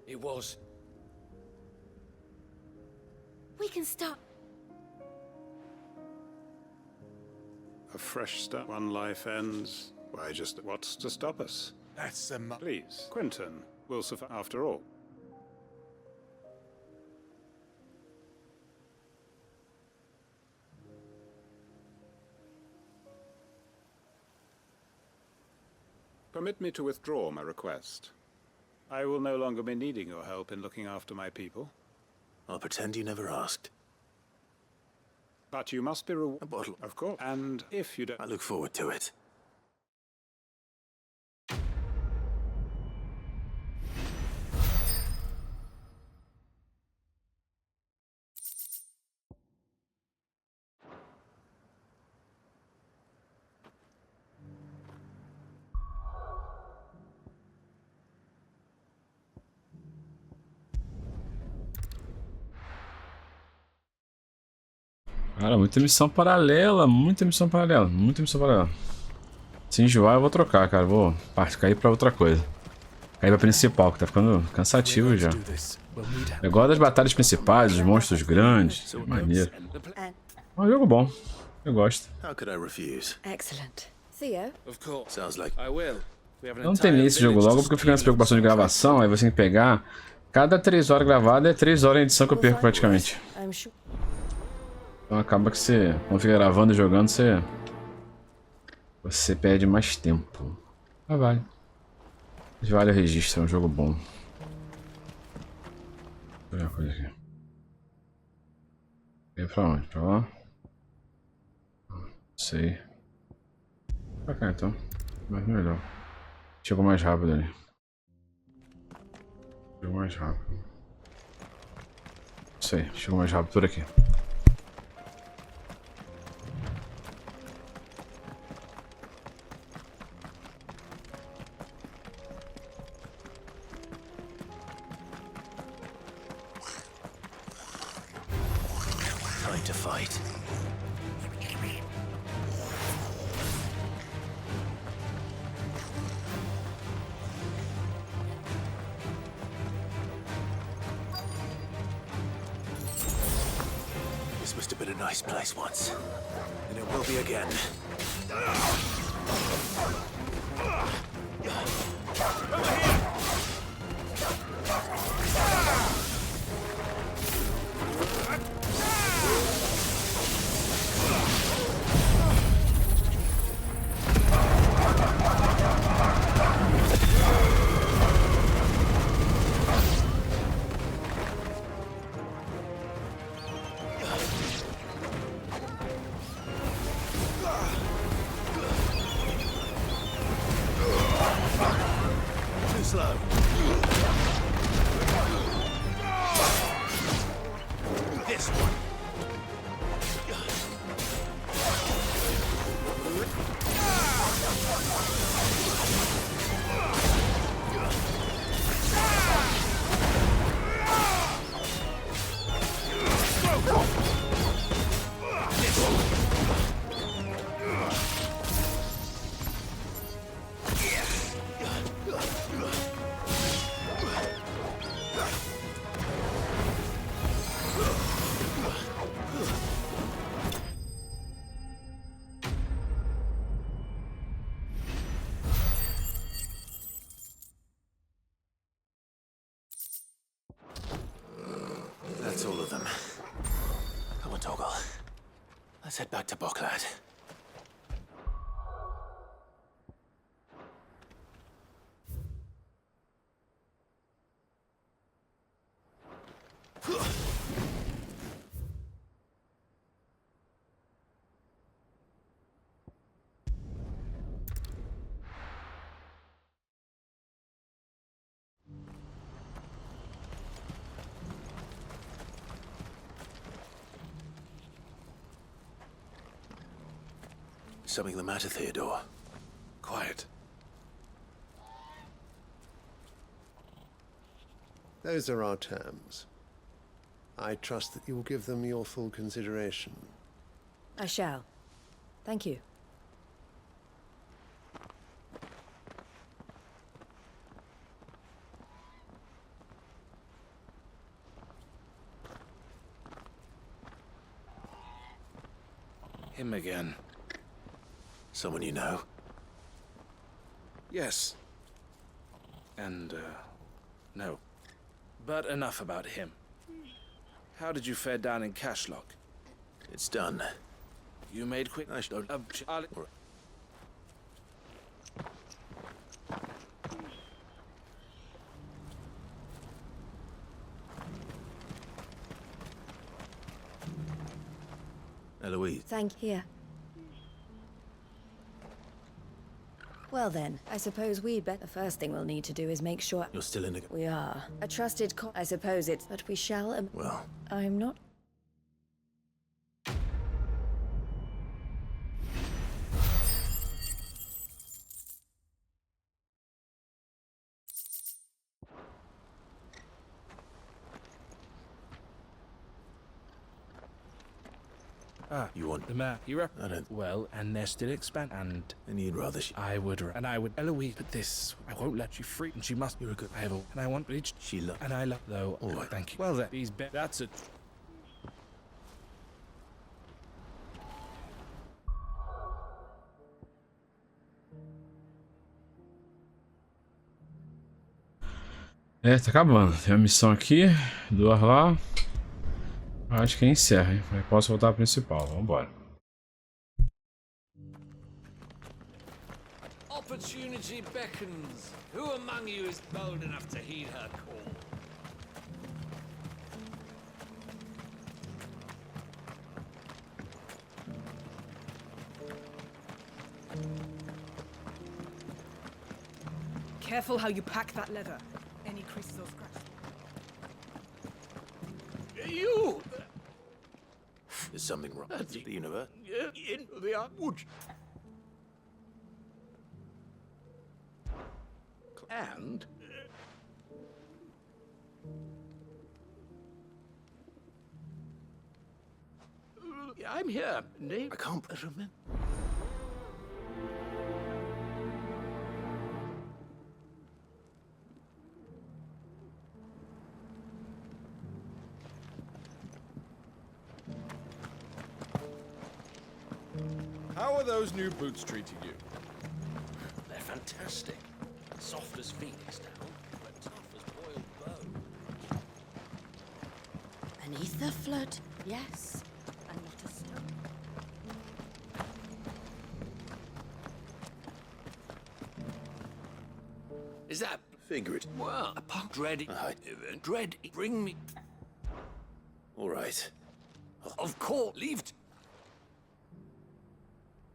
It was. We can stop. A fresh start. One life ends. Why, just what's to stop us? That's the... Please, Quentin will suffer after all. Permit me to withdraw my request. I will no longer be needing your help in looking after my people. I'll pretend you never asked. But you must be rewarded. A bottle. Of course. And if you don't... I look forward to it. Cara, muita missão paralela, muita missão paralela, muita missão paralela. Se enjoar eu vou trocar, cara, vou cair pra outra coisa. Cair pra principal, que tá ficando cansativo já. Eu gosto das batalhas principais, os monstros grandes, maneiro. É um jogo bom, eu gosto. Excellent. Theo? Of course. Sounds like I will. Eu não terminei esse jogo logo porque eu fico nessa preocupação de gravação, aí você tem que pegar. Cada 3 horas gravada é 3 horas em edição que eu perco praticamente. Então acaba que você, quando fica gravando e jogando, você perde mais tempo. Ah, vale. Mas vale o registro, é um jogo bom. Deixa eu ver uma coisa aqui. E pra onde? Pra lá? Não sei. Pra cá então. Mas melhor. Chegou mais rápido ali. Chegou mais rápido. Não sei, chegou mais rápido por aqui. To fight. This must have been a nice place once, and it will be again. slow. This one. That's all of them. Come on, Toggle. Let's head back to Boklad. Something the matter, Theodore? Quiet. Those are our terms. I trust that you will give them your full consideration. I shall. Thank you. Him again. Someone you know? Yes. And, no. But enough about him. How did you fare down in Cashlock? It's done. You made quick... Eloise. Thank you. Well then, I suppose we'd bet the first thing we'll need to do is make sure... You're still in it. We are. A trusted I suppose it's... But we shall... Well... I'm not... Ah, you want the map? You I don't. Well, and they're still expanding. And you'd rather I would. And I would. Eloise, but this, I won't let you free. And she must be a good. I have all. And I want, but it's she love. And I love though. All right, thank you. Well then, these that's it. É, tá acabando. Tem uma missão aqui, duas lá. Acho que encerra, hein? Eu posso voltar ao principal. Vambora. Opportunity beckons. Who among you is bold enough to heed her call? Careful how you pack that leather. Any creases or scratches. You! There's something wrong. The universe. In the woods. And I'm here. Name. I can't remember. How are those new boots treating you? They're fantastic. Soft as phoenix down, but tough as boiled bone. Beneath the flood, yes, and not a stone. Is that figurative? Well, upon dread, dread, bring me. All right. Of course, leave.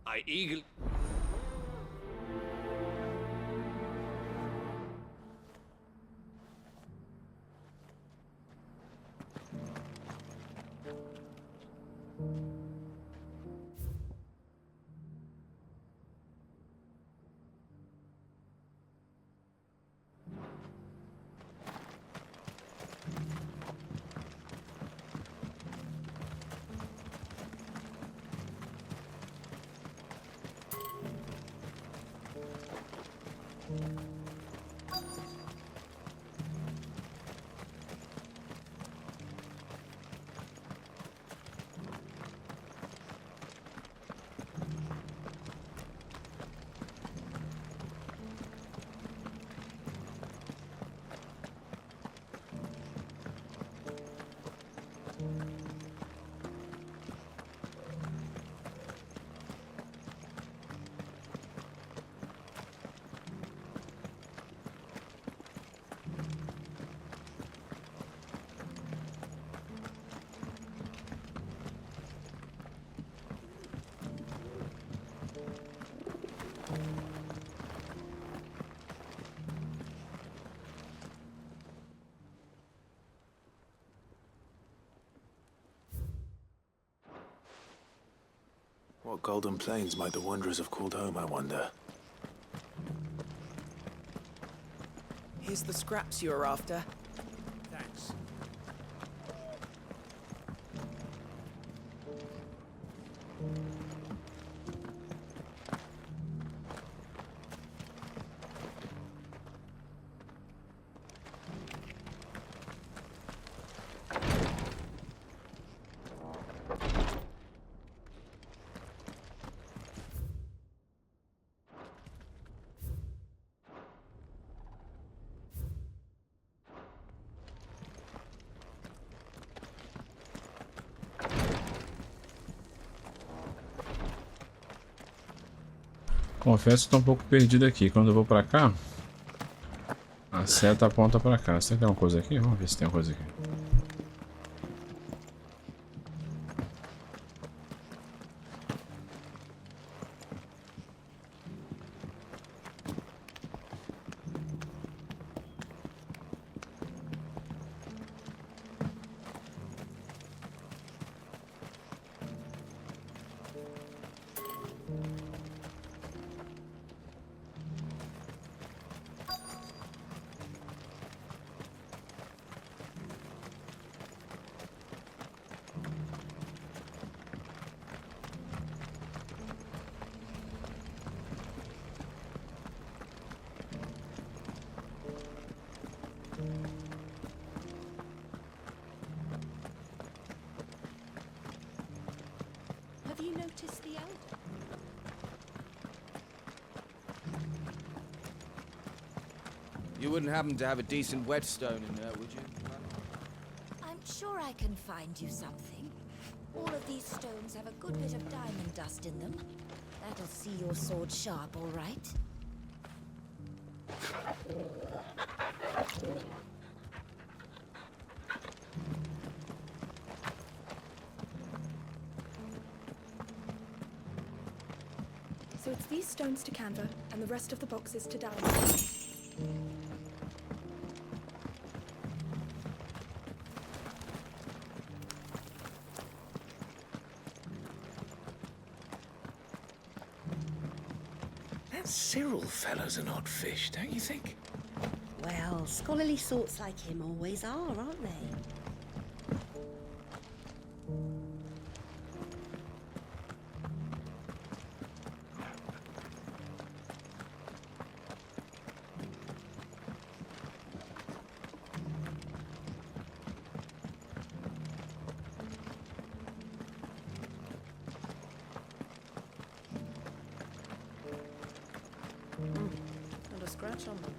I eagerly. What golden plains might the wanderers have called home, I wonder? Here's the scraps you were after. Thanks. Confesso que tô um pouco perdido aqui. Quando eu vou pra cá, a seta aponta pra cá. Será que tem uma coisa aqui? Vamos ver se tem uma coisa aqui. Have you noticed the elder? You wouldn't happen to have a decent whetstone in there, would you? I'm sure I can find you something. All of these stones have a good bit of diamond dust in them. That'll see your sword sharp, all right? So it's these stones to Canva, and the rest of the boxes to diamond. That Cyril fellow's an odd fish, don't you think? Well, scholarly sorts like him always are, aren't they? And a scratch on them.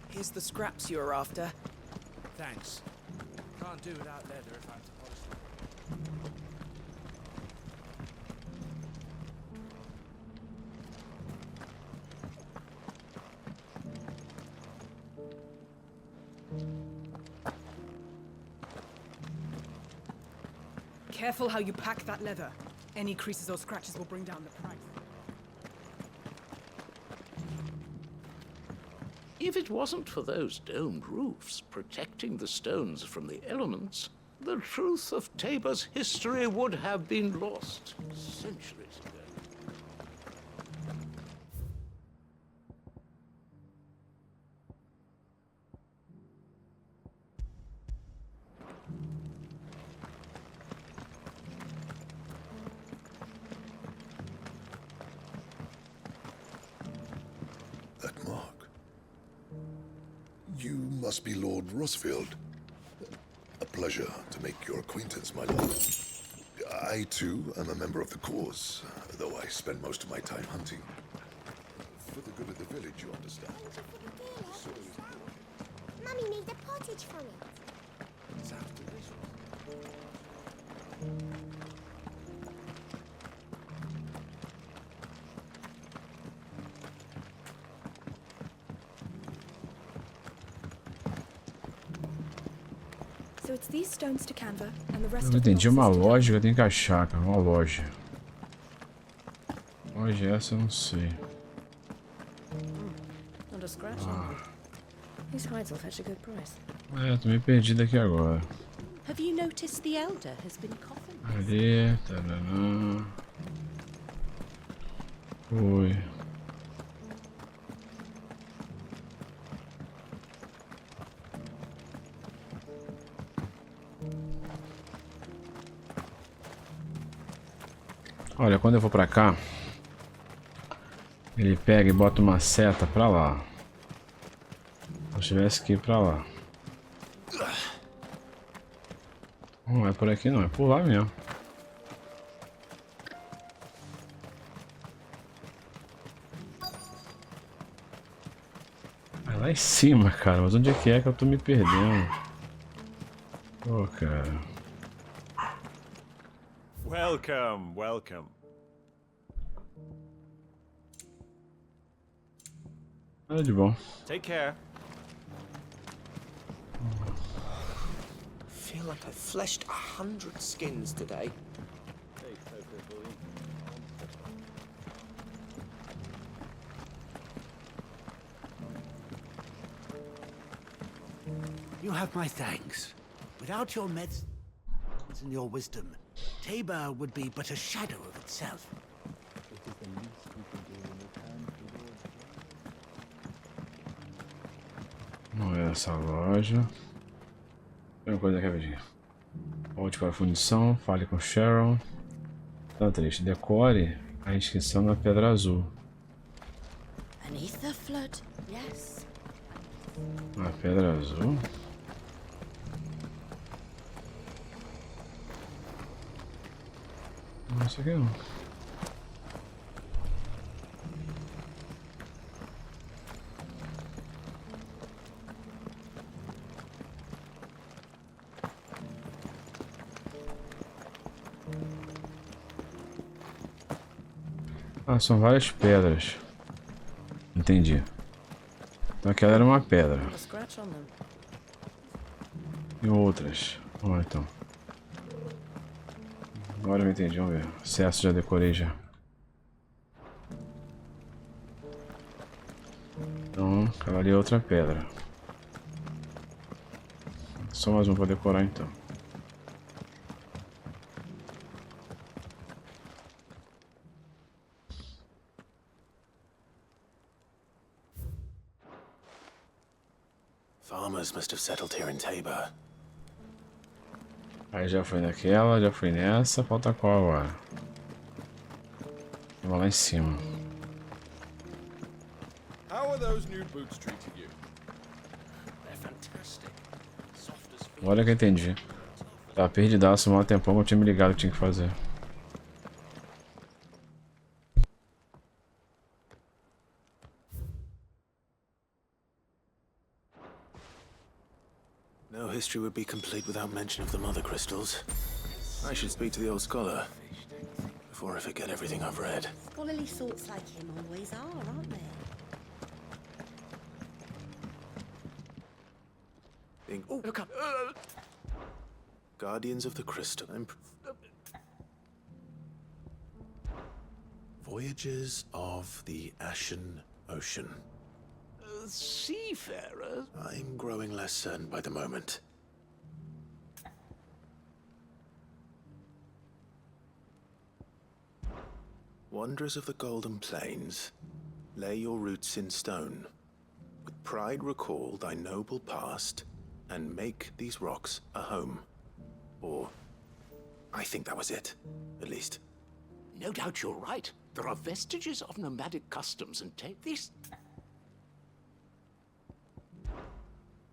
Here's the scraps you were after. Thanks. Can't do without leather if I have to polish it. Careful how you pack that leather. Any creases or scratches will bring down the price. If it wasn't for those domed roofs protecting the stones from the elements, the truth of Tabor's history would have been lost centuries ago. That mark. You must be Lord Rosfield. A pleasure to make your acquaintance, my lord. I, too, am a member of the cause, though I spend most of my time hunting. For the good of the village, you understand. Mummy made a pottage from it. Sounds delicious. So it's these stones to Canva, and the rest Eu não of the entendi boxes uma to loja que eu tenho que achar, cara. Uma loja. Loja é essa, eu não sei. Not a scratch on them. These hides will fetch a good price. É, tô meio perdido aqui agora. Have you noticed the elder has been coughing? Ali, tarará. Oi. Olha, quando eu vou pra cá, ele pega e bota uma seta pra lá. Se eu tivesse que ir pra lá. Não é por aqui não, é por lá mesmo. É lá em cima, cara, mas onde é que eu tô me perdendo? Pô, cara. Welcome, welcome. Nada de bom. Take care. Feel like I've fleshed 100 skins today. You have my thanks. Without your meds and your wisdom, Tabor would be but a shadow of itself. Não é essa loja. Tem uma coisa aqui rapidinho. Volte para a fundição, fale com Sharon. Tá triste. Decore a inscrição na pedra azul. Beneath the flood, yes. Na pedra azul? Não, isso aqui não. Ah, são várias pedras. Entendi. Então aquela era uma pedra. Not a scratch on them. E outras. Vamos então. Agora eu entendi, vamos ver. Acesso já decorei já. Então, aquela ali é outra pedra. Só mais um para decorar então. Farmers must have settled here in Tabor. Aí já fui naquela, já fui nessa, falta qual agora? Vou lá em cima. How are those new boots treating you? They're fantastic. Soft as feet. Olha que eu entendi. Tava perdidaço, mal tempão, eu tinha me ligado o que tinha que fazer. No history would be complete without mention of the mother crystals. I should speak to the old scholar before I forget everything I've read. Scholarly thoughts like him always are, aren't they? Oh, look up! Guardians of the Crystal. Voyages of the Ashen Ocean. Seafarers? I'm growing less certain by the moment. Wanderers of the Golden Plains, lay your roots in stone. With pride recall thy noble past, and make these rocks a home. Or, I think that was it, at least. No doubt you're right. There are vestiges of nomadic customs and these...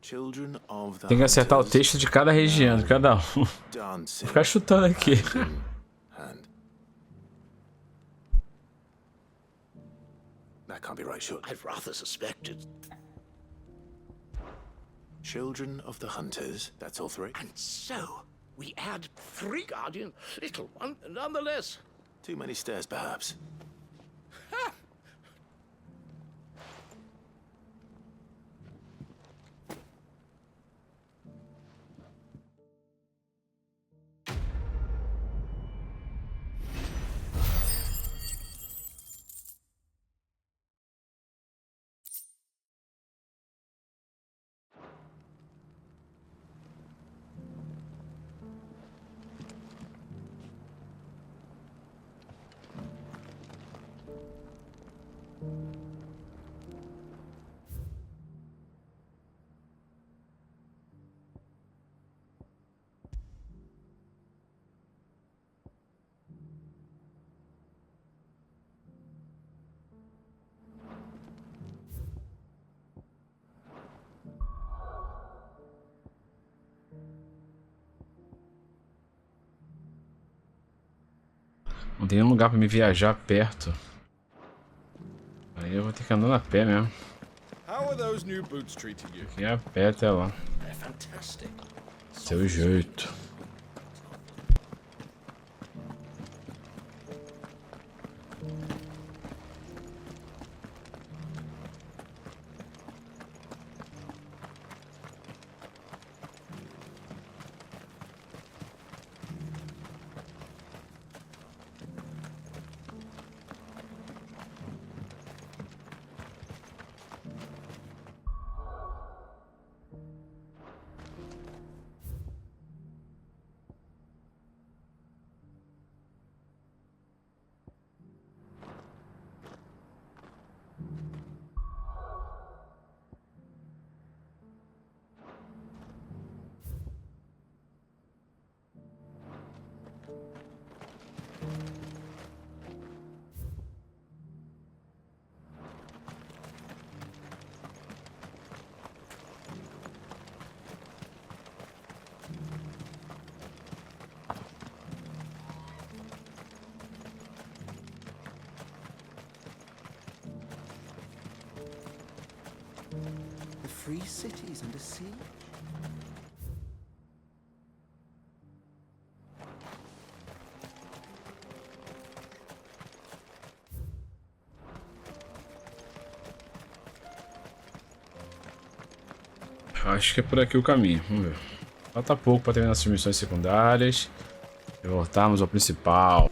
Children of the Tem que acertar o texto de cada região, de cada um. Vou ficar chutando aqui. That can't be right, sure. I've rather suspected. Children of the Hunters, that's all three. And so, we add 3 Guardian, little one, nonetheless. Too many stairs, perhaps. Ha! Não tem nenhum lugar pra me viajar perto. Aí eu vou ter que andar a pé mesmo. E a pé até lá. Seu jeito. The free cities under siege? Acho que é por aqui o caminho, vamos ver. Falta pouco para terminar essas missões secundárias e voltarmos ao principal.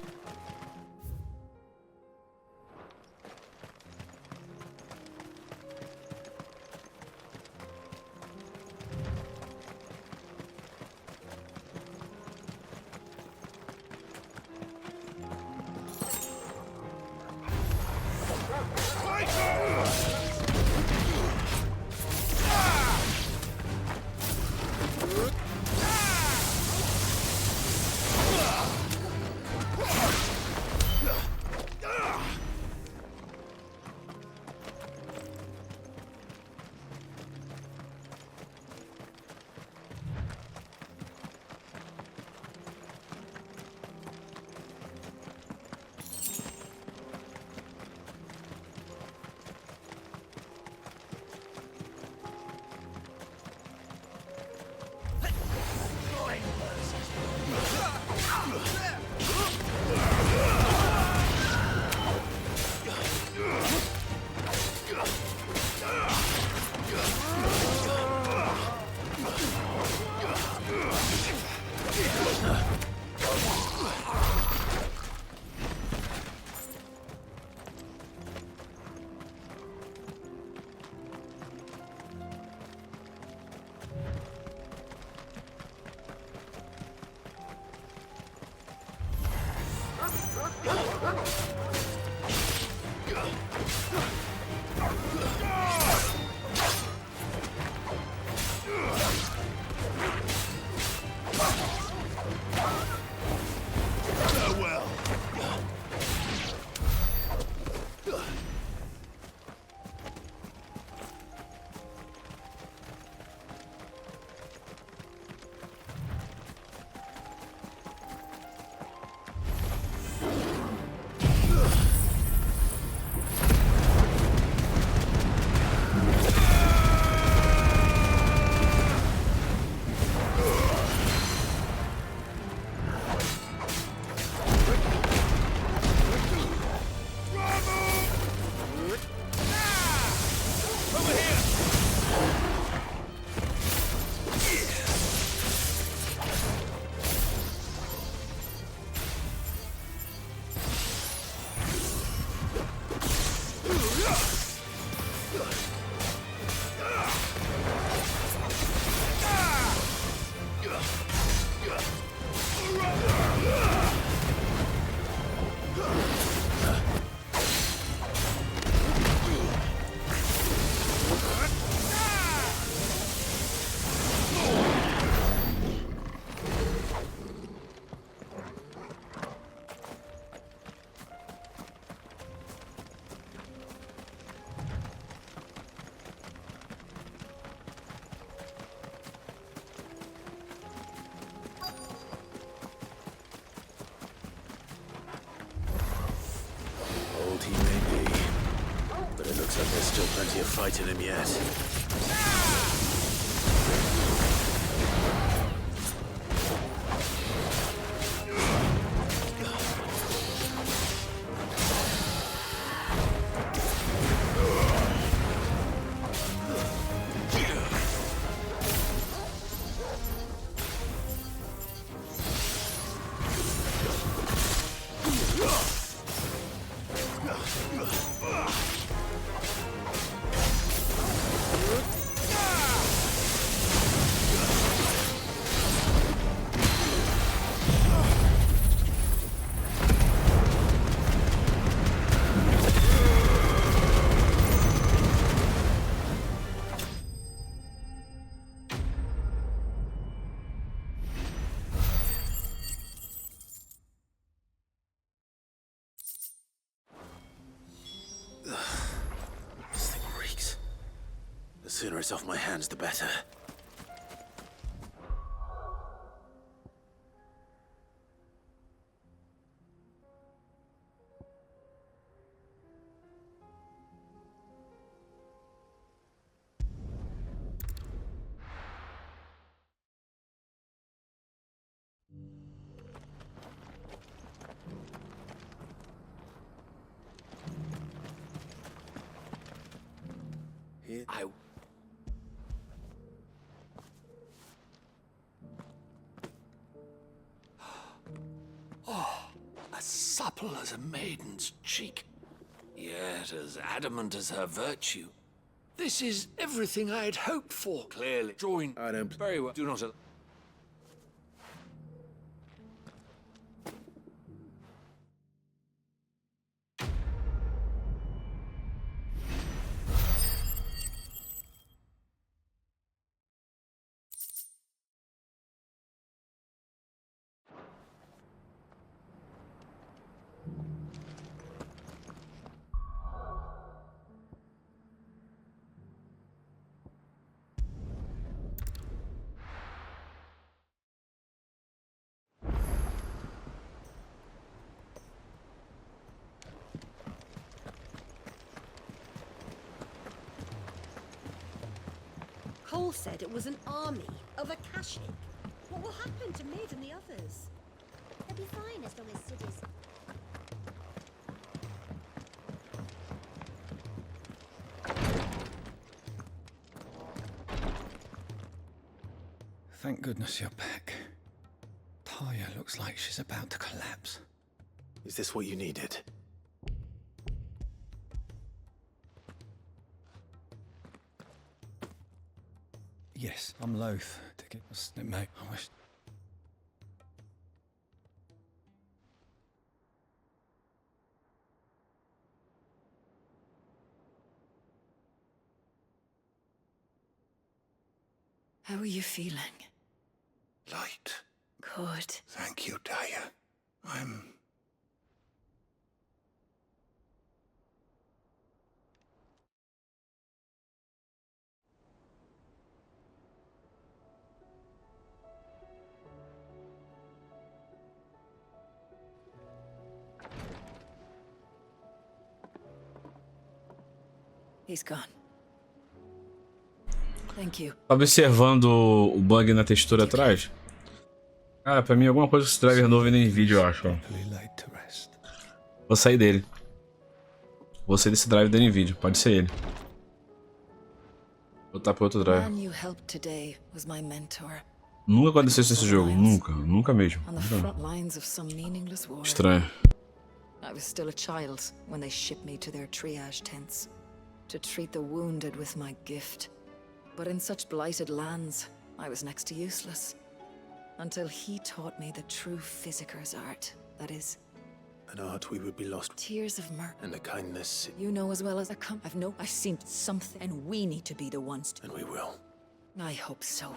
Plenty of fight in him yet. This thing reeks. The sooner it's off my hands, the better. As supple as a maiden's cheek, yet as adamant as her virtue. This is everything I had hoped for. Clearly, drawing. I don't. Very well. Do not. Cole said it was an army of Akashic. What will happen to Mid and the others? They'll be fine as long as Sid is. Thank goodness you're back. Taya looks like she's about to collapse. Is this what you needed? Yes, I'm loath to get a snip, mate. I wish. How are you feeling? Light. Good. Thank you, Taya. I'm... He's gone. Thank you. Tá observando o bug na textura atrás? Cara, pra mim alguma coisa com esse driver novo no NVIDIA, eu acho. Vou sair dele. Vou sair desse drive da NVIDIA, pode ser ele. Vou botar pro outro drive. Nunca aconteceu isso nesse jogo, nunca mesmo. Estranho. I was still a child when they shipped me to their triage tents to treat the wounded with my gift. But in such blighted lands, I was next to useless. Until he taught me the true physicker's art, that is. An art we would be lost. Tears of mirth. And a kindness. You know as well as I come. I've seen something, and we need to be the ones to. And we will. I hope so.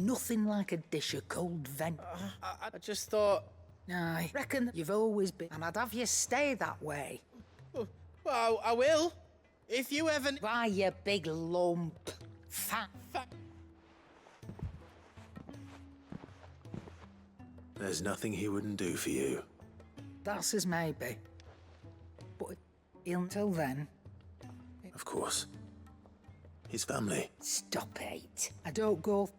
nothing like a dish of cold vent. I just thought... I reckon you've always been, and I'd have you stay that way. Well, I will. If you ever... Why, you big lump. Fat. There's nothing he wouldn't do for you. That's as maybe. But until then... Of course. His family. Stop it. I don't go...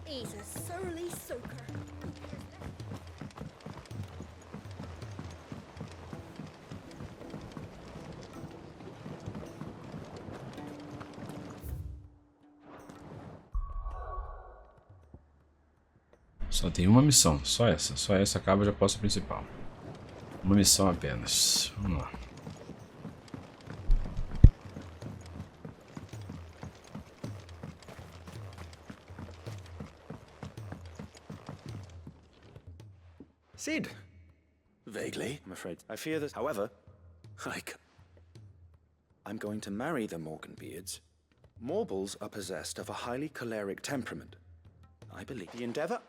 He's a surly soaker. Só tem uma missão, só essa acaba já posso a principal. Uma missão apenas. Vamos lá. Sid! Vaguely. I'm afraid. I fear that, however, I'm going to marry the Morganbeards. Morbles are possessed of a highly choleric temperament. I believe the endeavor...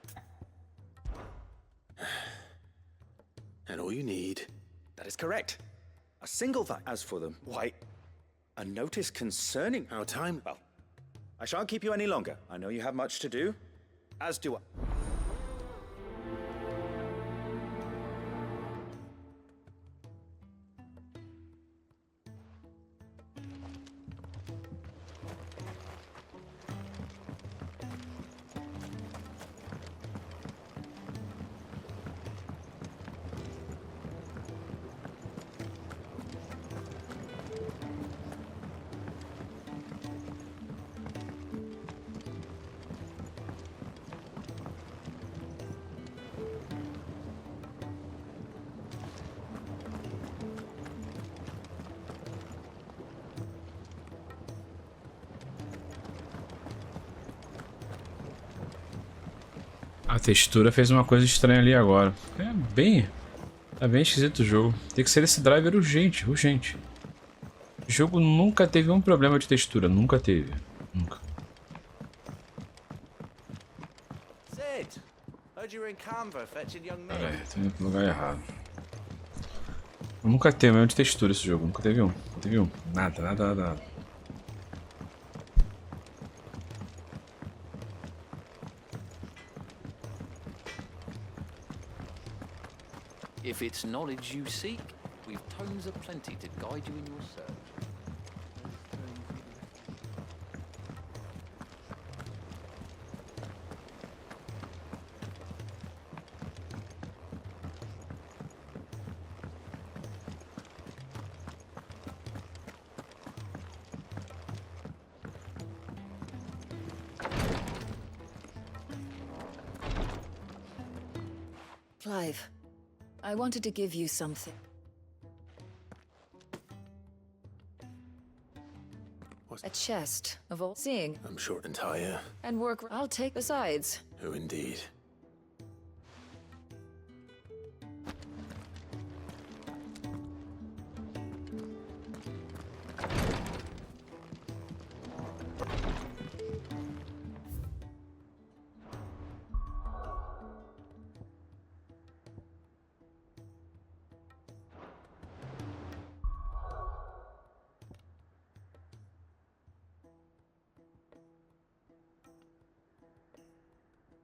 And all you need... That is correct. A single fact. As for them, why, a notice concerning... Our time... Well, I shan't keep you any longer. I know you have much to do, as do I. A textura fez uma coisa estranha ali agora. Tá bem esquisito o jogo. Tem que ser esse driver urgente, urgente. O jogo nunca teve um problema de textura, nunca teve. Nunca. Pera aí, tô indo pro lugar errado. Nunca teve problema de textura esse jogo, nunca teve um. Não teve um. Nada. If it's knowledge you seek, we've tomes aplenty to guide you in your search. Clive, I wanted to give you something. A chest of all seeing. I'm short and tired. And work I'll take besides. Who indeed?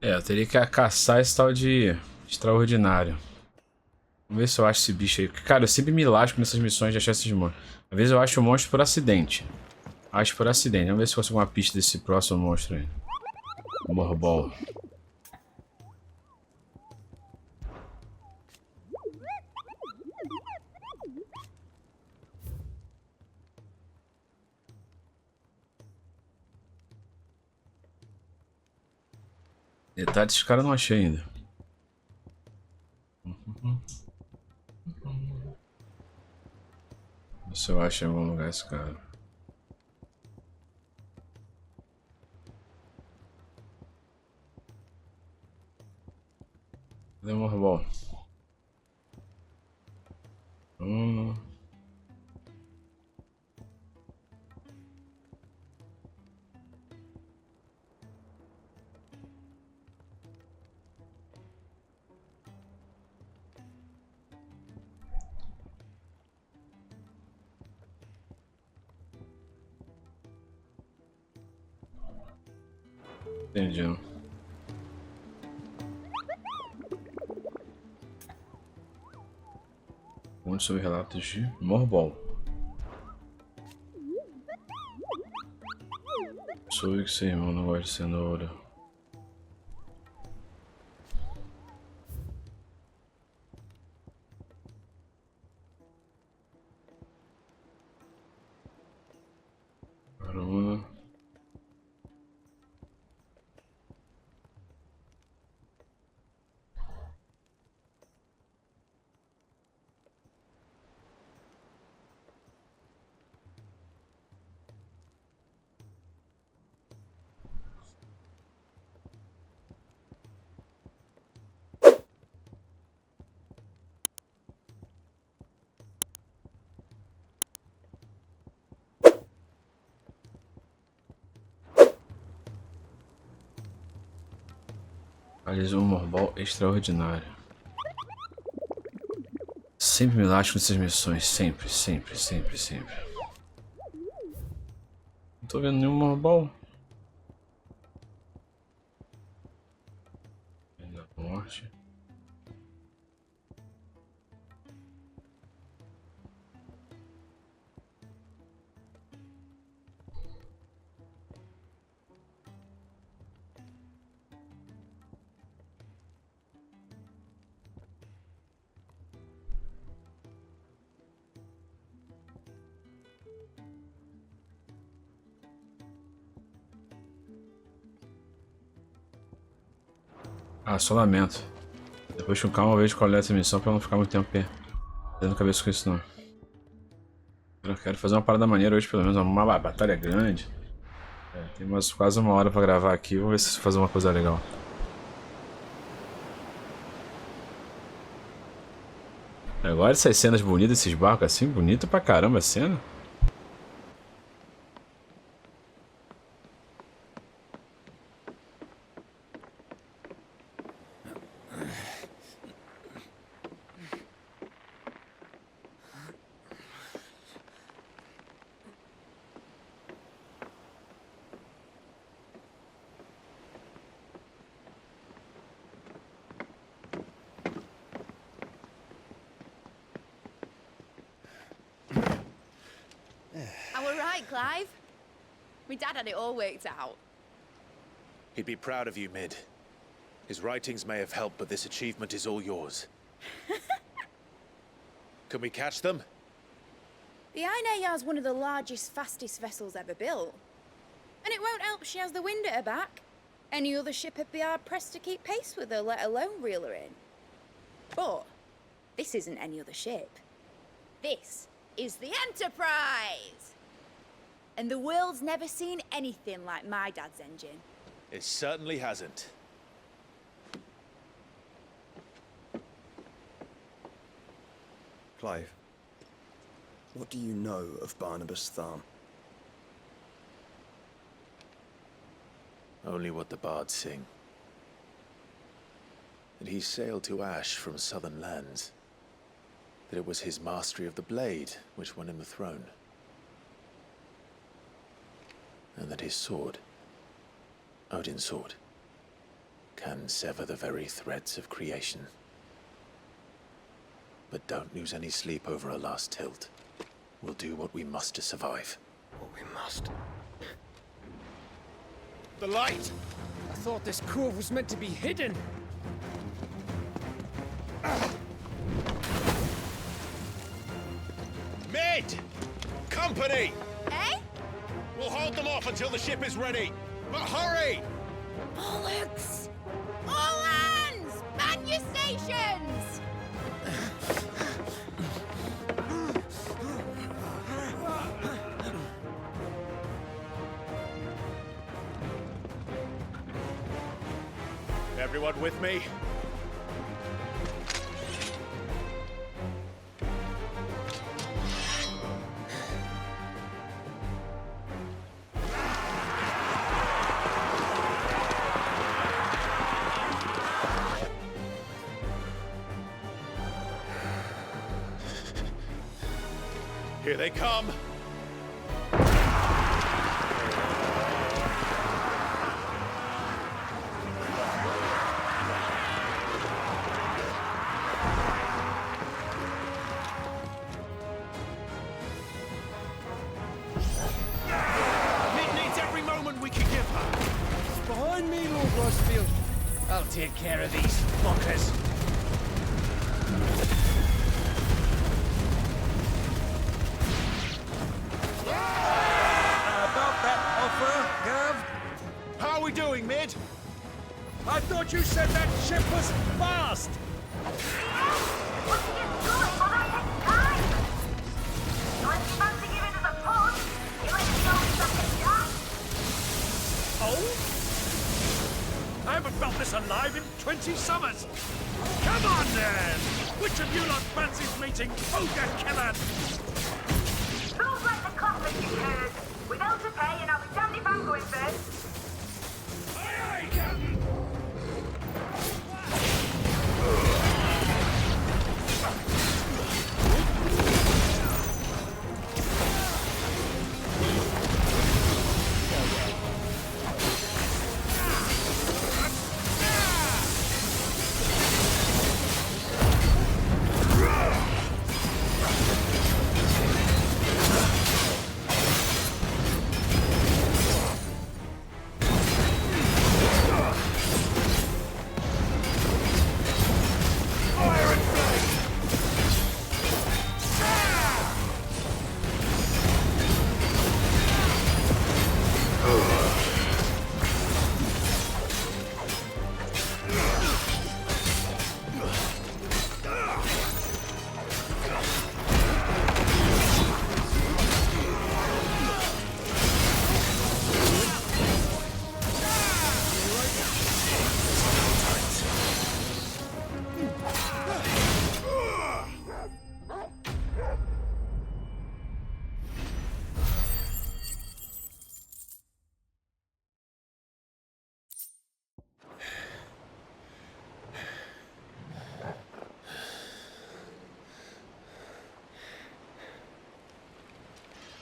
Eu teria que caçar esse tal de extraordinário. Vamos ver se eu acho esse bicho aí. Cara, eu sempre me lasco nessas missões de achar esses monstros. Às vezes eu acho o monstro por acidente. Acho por acidente. Vamos ver se eu consigo uma pista desse próximo monstro aí. Morbol. Detalhe, esses caras não achei ainda. Ver se eu acho em algum lugar esse cara. Cadê o Motherboard? Entendi. Muito sobre relatos de Morbol. Soube que seu irmão não gosta de cenoura. Caramba. Realizou um morbol extraordinário. Sempre me lasco nessas missões. Sempre, sempre, sempre, sempre. Não tô vendo nenhum morbol. Da morte. Ah, só lamento. Depois com calma eu vejo qual é essa missão pra não ficar muito tempo perdendo cabeça com isso não. Eu quero fazer uma parada maneira hoje, pelo menos uma batalha grande. Tem quase uma hora pra gravar aqui, vou ver se fazer uma coisa legal. Agora essas cenas bonitas, esses barcos assim, bonito pra caramba a cena. Clive? My dad had it all worked out. He'd be proud of you, Mid. His writings may have helped, but this achievement is all yours. Can we catch them? The Aina is one of the largest, fastest vessels ever built. And it won't help she has the wind at her back. Any other ship would be hard-pressed to keep pace with her, let alone reel her in. But this isn't any other ship. This is the Enterprise! And the world's never seen anything like my dad's engine. It certainly hasn't. Clive, what do you know of Barnabas Thumb? Only what the bards sing. That he sailed to Ash from southern lands. That it was his mastery of the blade which won him the throne. And that his sword, Odin's sword, can sever the very threads of creation. But don't lose any sleep over a last tilt. We'll do what we must to survive. What we must. The light! I thought this cove was meant to be hidden. Mid! Company! Eh? We'll hold them off until the ship is ready. But hurry! Bollocks! All hands! Man your stations! Everyone with me? Here they come. Behind me, Lord Rosfield. I'll take care of these fuckers. About that offer, Gav? How are we doing, mid? I thought you said that ship was fast. I haven't felt this alive in 20 summers! Come on, then! Which of you lot fancies meeting Ogre Killer? Rules like the clappers you heard. Without to pay, and I'll be damned if I'm going first. Aye, aye, Captain!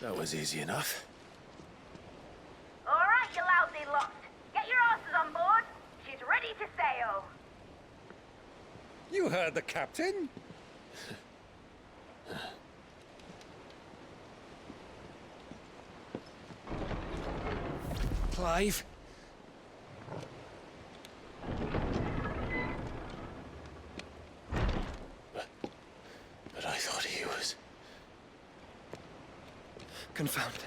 That was easy enough. All right, you lousy lot. Get your asses on board. She's ready to sail. You heard the captain. Clive. But I thought he was... Confounded.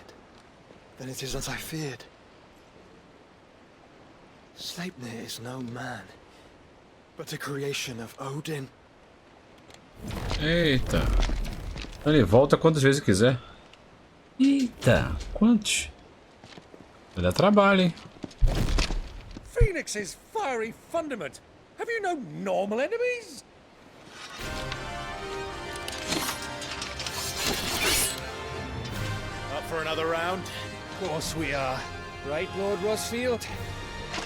Then it is as I feared. Sleipnir is no man, but a creation of Odin. Eita. Ele volta quantas vezes quiser. Eita, quantos? Vai dar trabalho, hein? Phoenix's fiery fundament. Have you no normal enemies? Up for another round? Of course we are. Right, Lord Rosfield?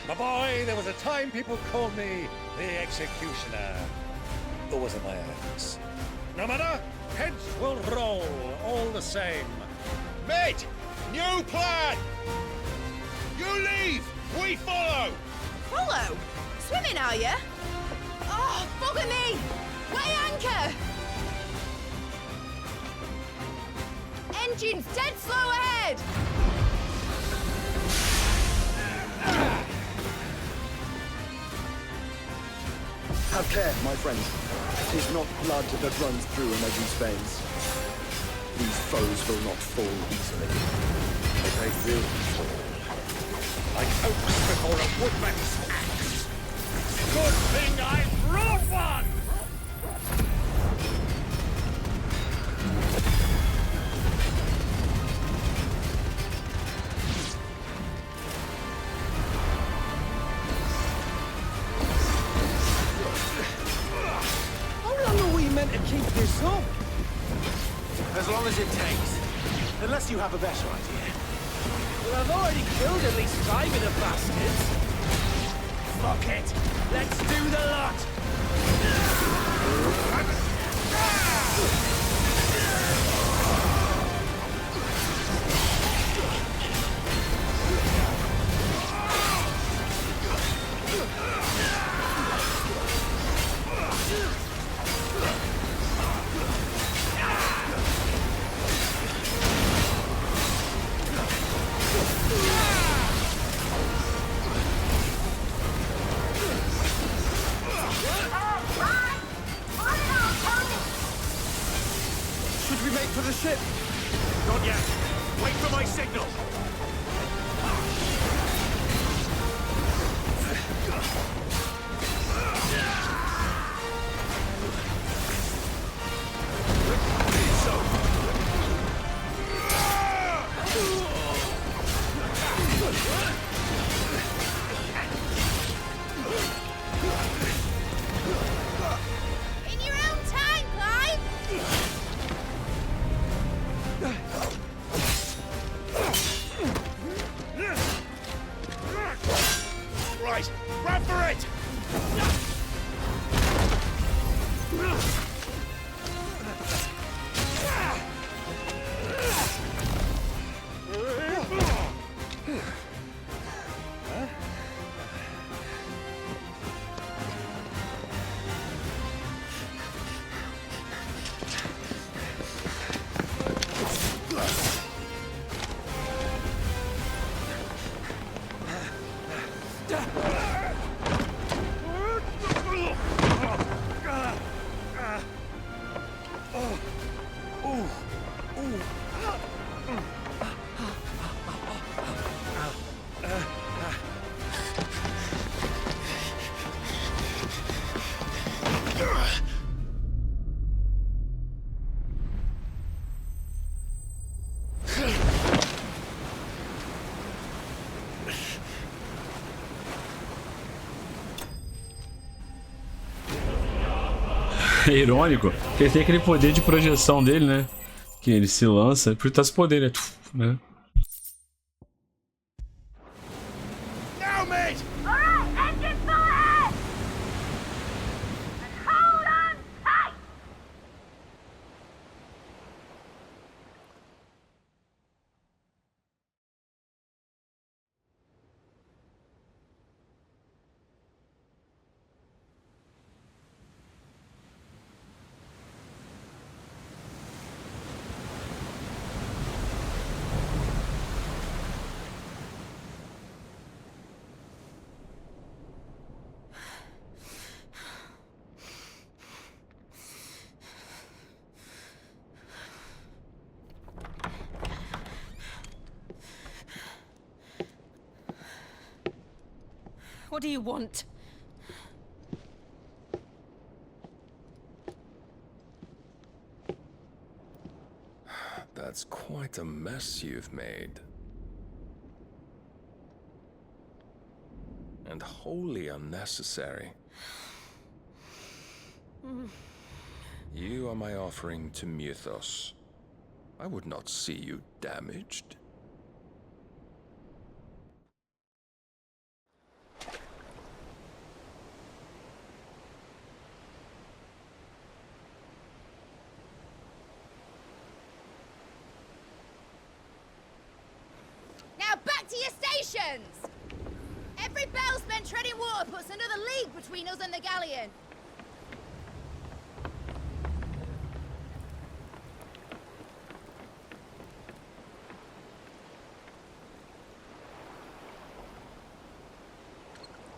My boy, there was a time people called me the Executioner. Or was it my axe? No matter, heads will roll all the same. Mate! New plan! You leave! We follow! Follow? Swimming, are you? Oh, bugger me! Weigh anchor! Engine's dead slow ahead! Have care, my friends. 'Tis not blood that runs through Imagine's veins. These foes will not fall easily. But they will fall. Like oaks before a woodman's axe. Good thing I brought one! How long are we meant to keep this up? As long as it takes. Unless you have a better idea. Well, I've already killed at least 5 of the bastards. Fuck it! Let's do the lot! Wait for the ship! Not yet! Wait for my signal! In your own time, Clive! Right, grab for it! É irônico que ele tem aquele poder de projeção dele, né? Que ele se lança, por tá esse poder, né? Now, mate! Alright, engine full ahead! And hold on tight! What do you want? That's quite a mess you've made. And wholly unnecessary. You are my offering to Mythos. I would not see you damaged. Now back to your stations! Every bell spent treading water puts another league between us and the galleon.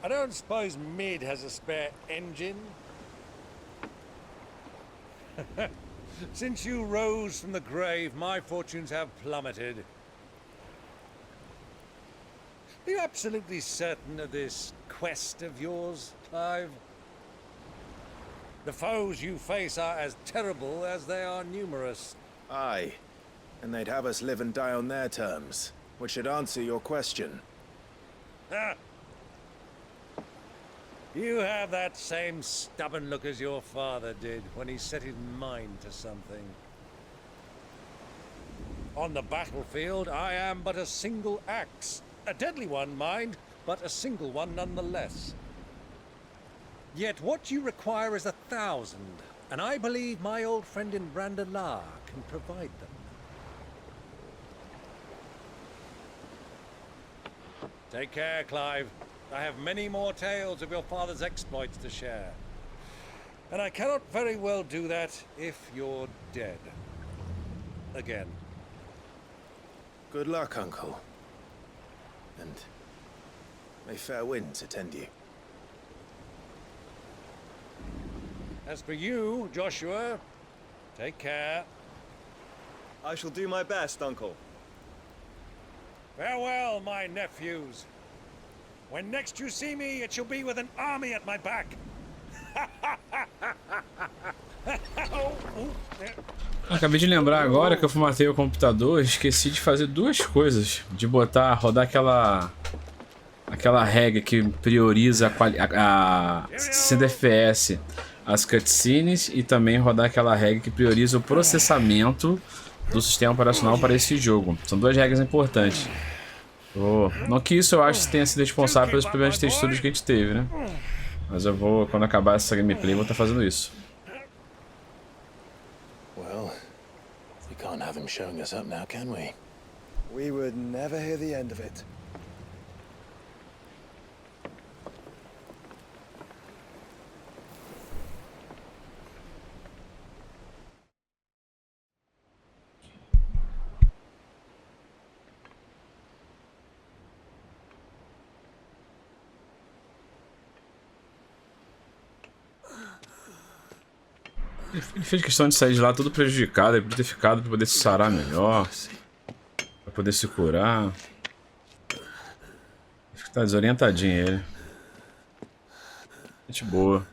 I don't suppose Mid has a spare engine? Since you rose from the grave, my fortunes have plummeted. Are you absolutely certain of this quest of yours, Clive? The foes you face are as terrible as they are numerous. Aye, and they'd have us live and die on their terms, which should answer your question. Ah. You have that same stubborn look as your father did when he set his mind to something. On the battlefield, I am but a single axe. A deadly one, mind, but a single one nonetheless. Yet what you require is 1,000, and I believe my old friend in Brandalar can provide them. Take care, Clive. I have many more tales of your father's exploits to share. And I cannot very well do that if you're dead. Again. Good luck, Uncle. And may fair winds attend you. As for you, Joshua, take care. I shall do my best, Uncle. Farewell, my nephews. When next you see me, it shall be with an army at my back. Acabei de lembrar agora que eu formatei o computador, esqueci de fazer duas coisas. De rodar aquela regra que prioriza a 60 FPS as cutscenes e também rodar aquela regra que prioriza o processamento do sistema operacional para esse jogo. São duas regras importantes. Não que isso eu acho que tenha sido responsável pelos problemas de texturas que a gente teve, né? Mas eu vou, quando acabar essa gameplay, vou estar fazendo isso. Well, we can't have him showing us up now, can we? We would never hear the end of it. Ele fez questão de sair de lá todo prejudicado, ele podia ter ficado para poder se sarar melhor, para poder se curar. Acho que tá desorientadinho ele. Gente boa.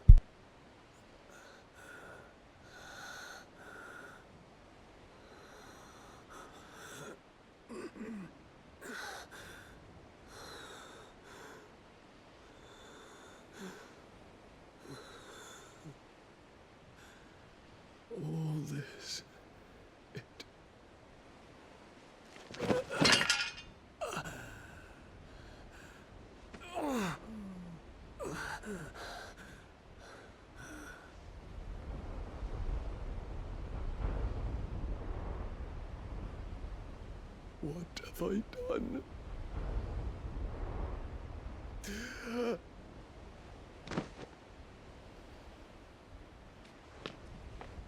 What have I done?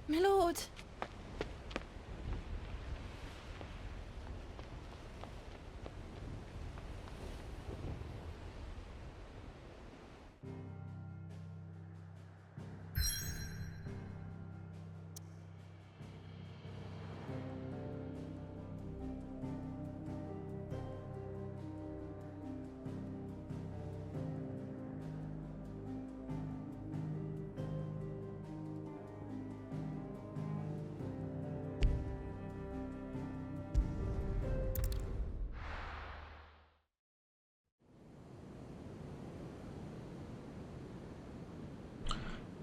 My lord.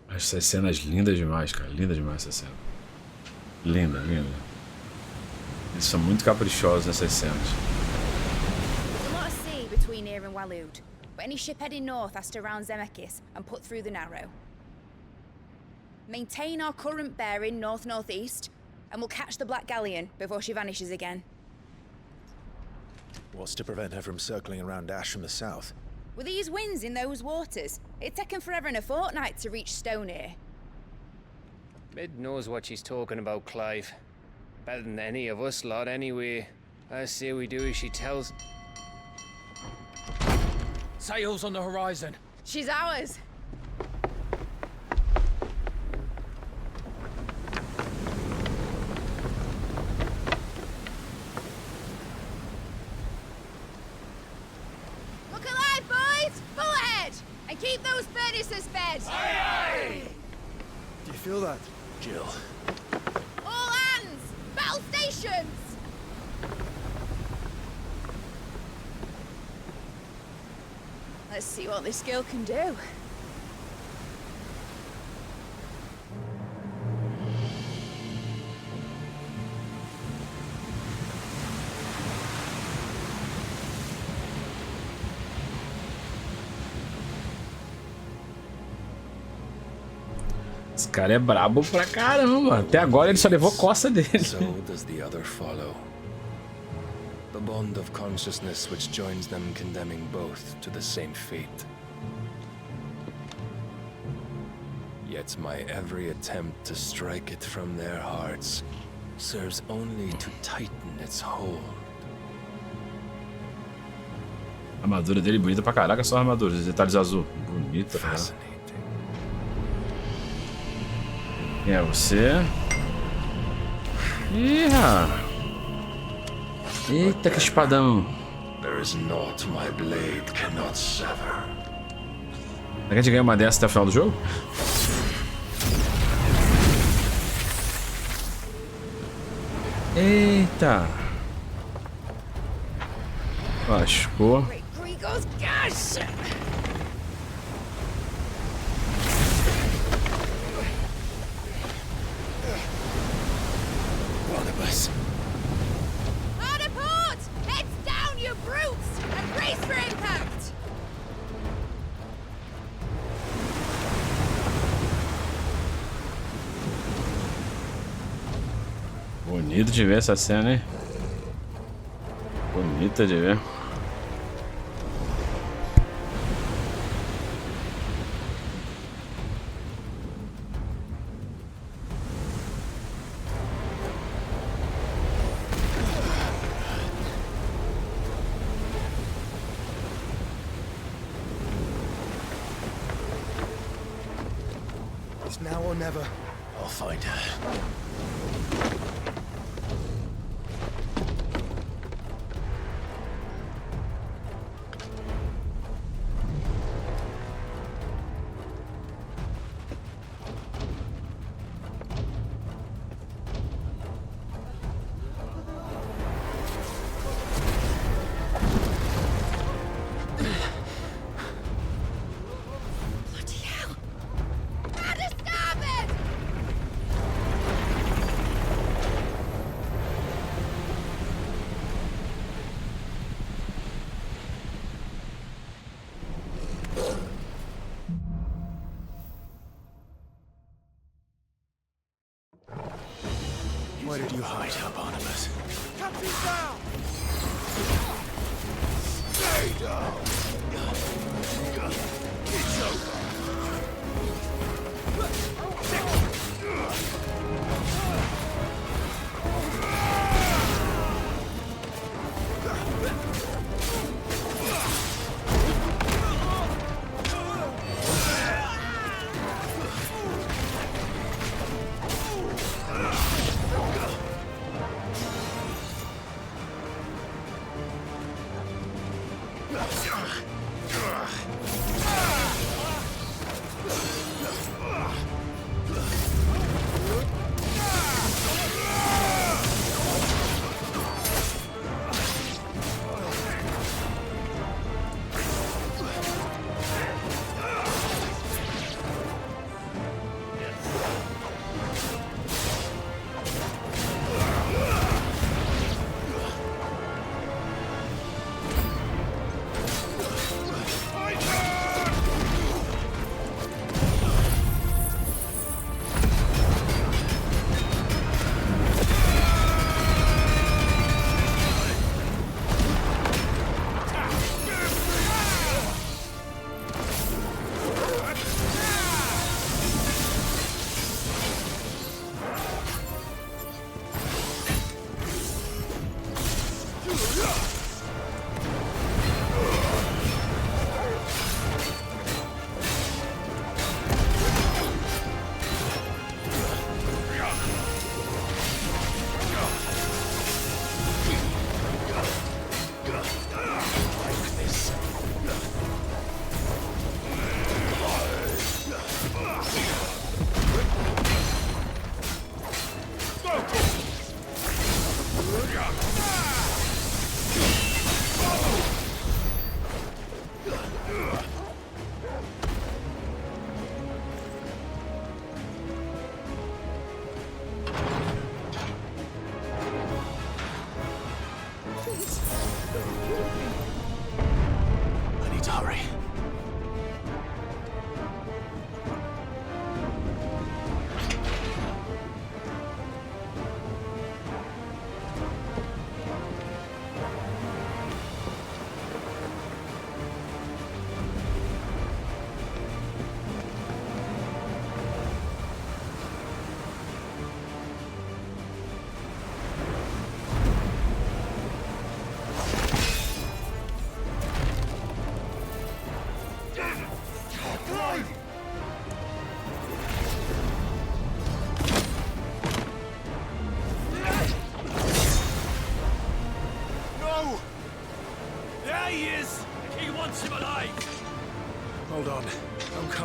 Essas cenas lindas demais, cara. Linda demais essa cena. Linda, linda. Eles são muito caprichosos nessas cenas. There's a lot of sea between here and Waloed, but any ship heading north has to round Zemeckis and put through the Narrow. Maintain our current bearing north-northeast, and we'll catch the Black Galleon before she vanishes again. What's to prevent her from circling around Ash from the south? With these winds in those waters, it'd taken forever and a fortnight to reach Stonehenge. Mid knows what she's talking about, Clive. Better than any of us lot, anyway. I say we do as she tells. Sails on the horizon. She's ours. Look alive, boys! Pull ahead! And keep those furnaces fed! Aye, aye! Do you feel that, Jill? All hands! Battle stations! Let's see what this girl can do. Esse cara é brabo pra caramba. Até agora ele só levou coça dele. So does the other follow. The bond of consciousness which joins them, condemning both to the same fate. Yet my every attempt to strike it from their hearts serves only to tighten its hold. A armadura dele é bonita pra caraca, só a armadura, os detalhes azul. Bonita, cara. Quem é você? Eita, que espadão. There is naught my blade cannot sever. Será que a gente ganha uma dessa até o final do jogo? Eita. Lascou. Barnabas. Hard port! Heads down, you brutes! And brace for impact! Bonito de ver essa cena, hein? Bonita de ver. It's now or never. I'll find her. Where did you hide her, Barnabas? Captain down! Stay down! It's over!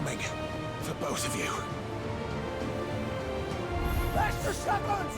coming for both of you. Extra seconds!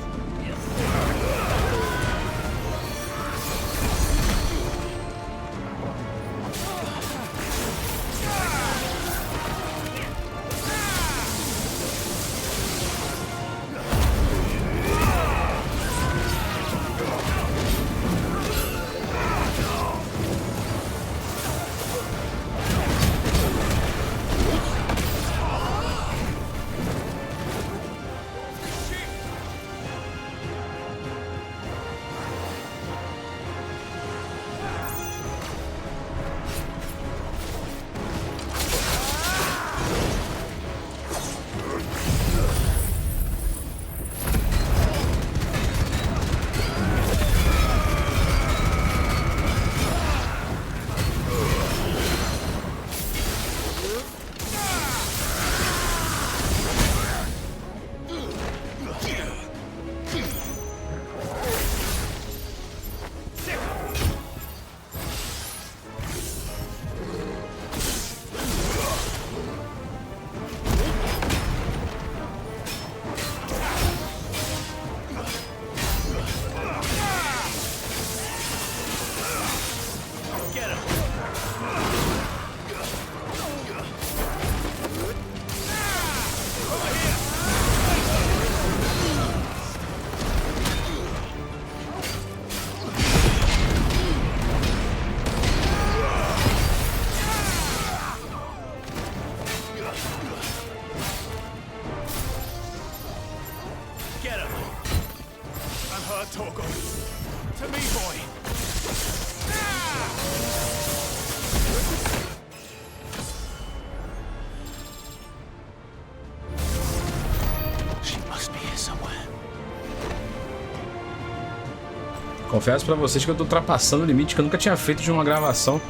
Confesso pra vocês que eu tô ultrapassando o limite que eu nunca tinha feito de uma gravação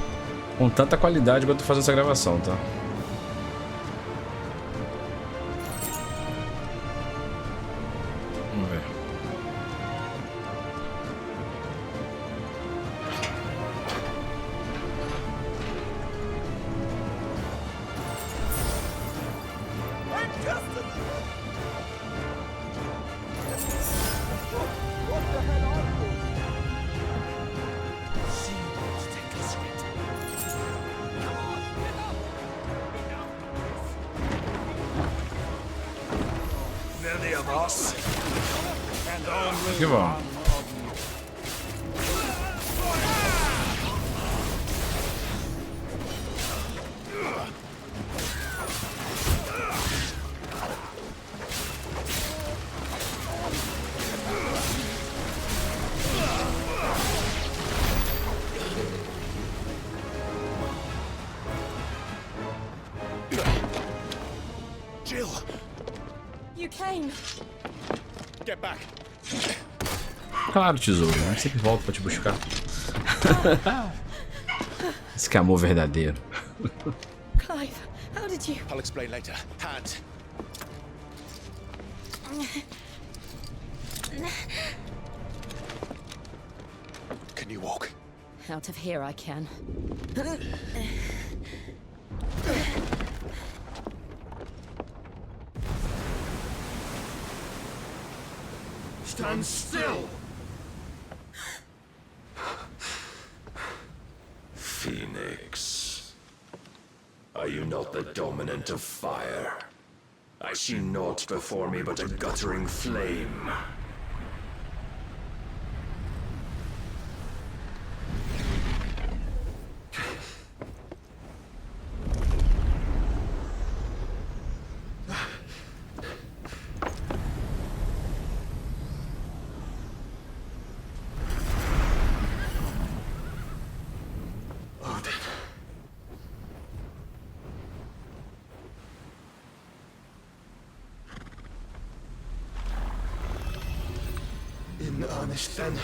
com tanta qualidade quanto eu tô fazendo essa gravação, tá? Vamos ver. Que bom. Jill! You came. Get back. Claro, tesouro, eu sempre volto pra te buscar. Esse que é amor verdadeiro. Clive, how did you... I'll explain later. Hand. Can you walk? Out of here I can. Stand still! Phoenix, are you not the dominant of fire? I see naught before me but a guttering flame. In earnest, then.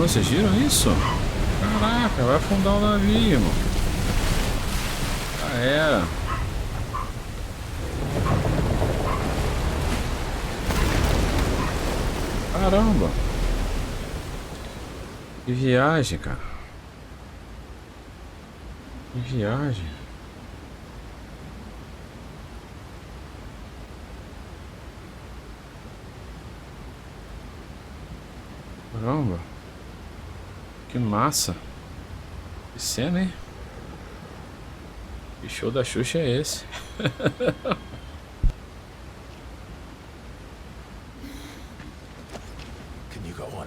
Caramba, vocês viram isso? Caraca, vai afundar o navio, irmão. Já era. Caramba. Que viagem, cara. Que viagem. Caramba. Que massa. Que cena, hein? Que show da Xuxa é esse? Can you go on?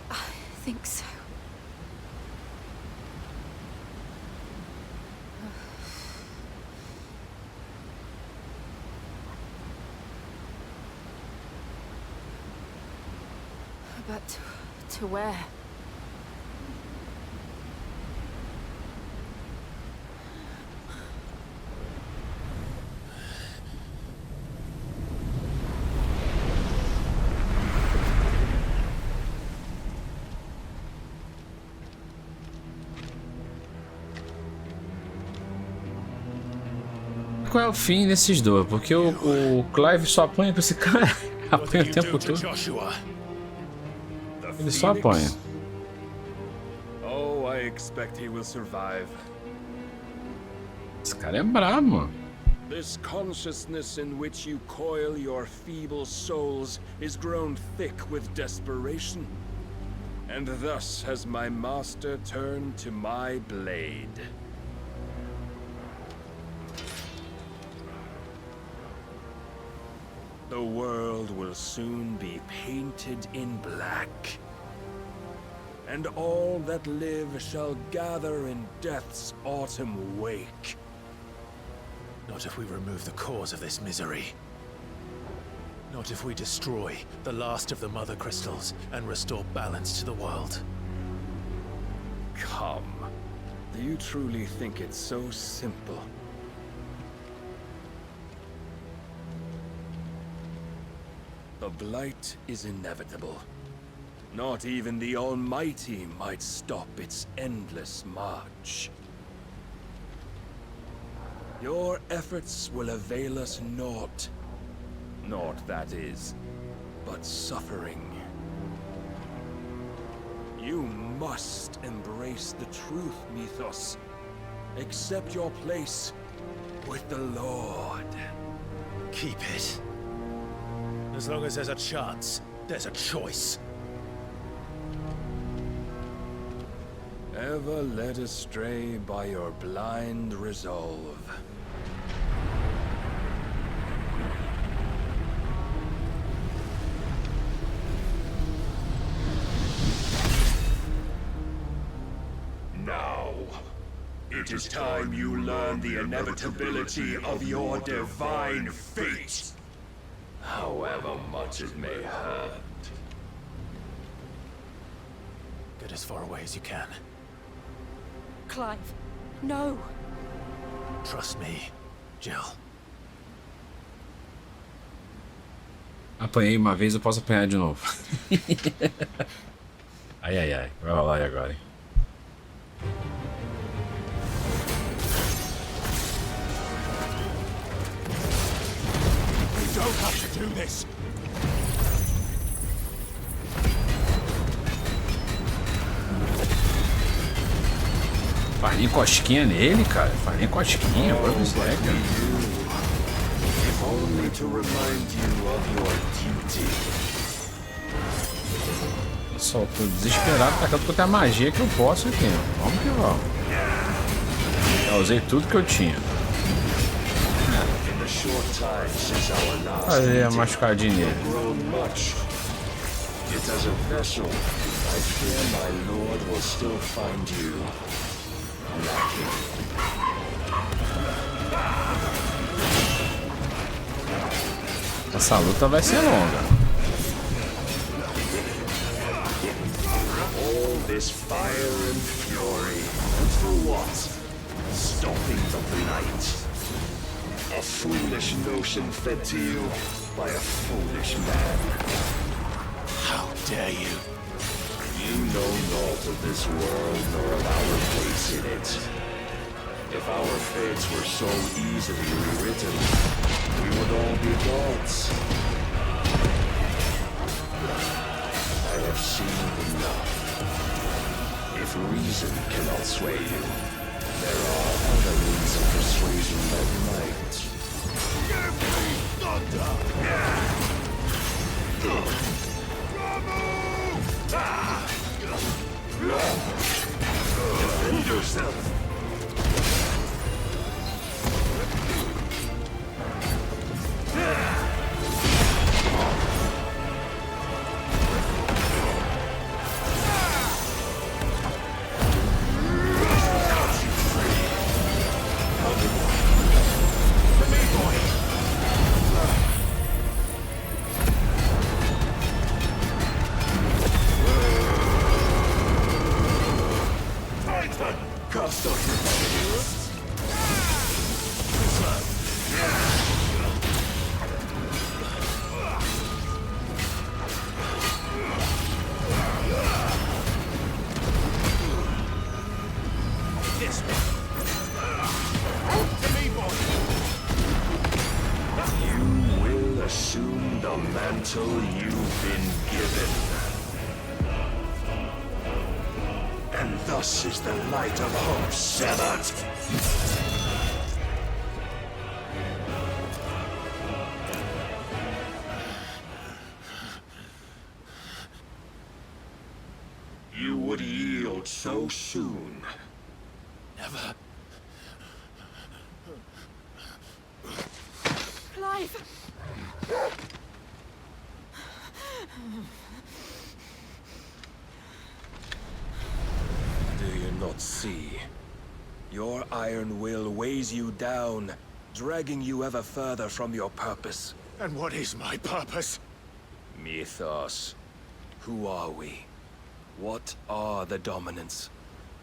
I think so. But to where? Qual é o fim desses dois? Porque o Clive só apanha pra esse cara. Apanha o tempo todo. Ele só apanha. Oh, I expect he will survive. Esse cara é brabo, mano. This consciousness in which you coil your feeble souls is grown thick with desperation. And thus has my master turned to my blade. The world will soon be painted in black. And all that live shall gather in death's autumn wake. Not if we remove the cause of this misery. Not if we destroy the last of the mother crystals and restore balance to the world. Come. Do you truly think it's so simple? The blight is inevitable. Not even the Almighty might stop its endless march. Your efforts will avail us naught. Naught, that is, but suffering. You must embrace the truth, Mythos. Accept your place with the Lord. Keep it. As long as there's a chance, there's a choice. Ever led astray by your blind resolve. Now, it is time you learn the inevitability of your divine fate. However much it may hurt. Get as far away as you can. Clive, no. Trust me, Jill. Apanhei uma vez, eu posso apanhar de novo. Ai, ai, ai. Vai rolar aí agora, hein? You don't have to do this. Faz nem cosquinha nele, cara. Faz nem cosquinha. Agora você é, cara. If only to remind you of your duty. Só tô desesperado, tacando porque tem a magia que eu posso aqui, ó. Vamos que vamos. Já usei tudo que eu tinha. Fazer a machucadinha nele. Yet as a vessel, I fear my lord will still find you lacking. Essa luta vai ser longa. All this fire and fury, and for what? Stopping the blight. A foolish notion fed to you by a foolish man. How dare you? You know naught of this world nor of our place in it. If our fates were so easily rewritten, we would all be gods. I have seen enough. If reason cannot sway you, there are other means of persuasion that might. Give me thunder! Defend yourself! Cast off your This way. To me, boy. You will assume the mantle you've been given. And thus is the light of hope severed. You would yield so soon. Never. Clive! Do you not see? Your iron will weighs you down, dragging you ever further from your purpose. And what is my purpose? Mythos. Who are we? What are the dominants?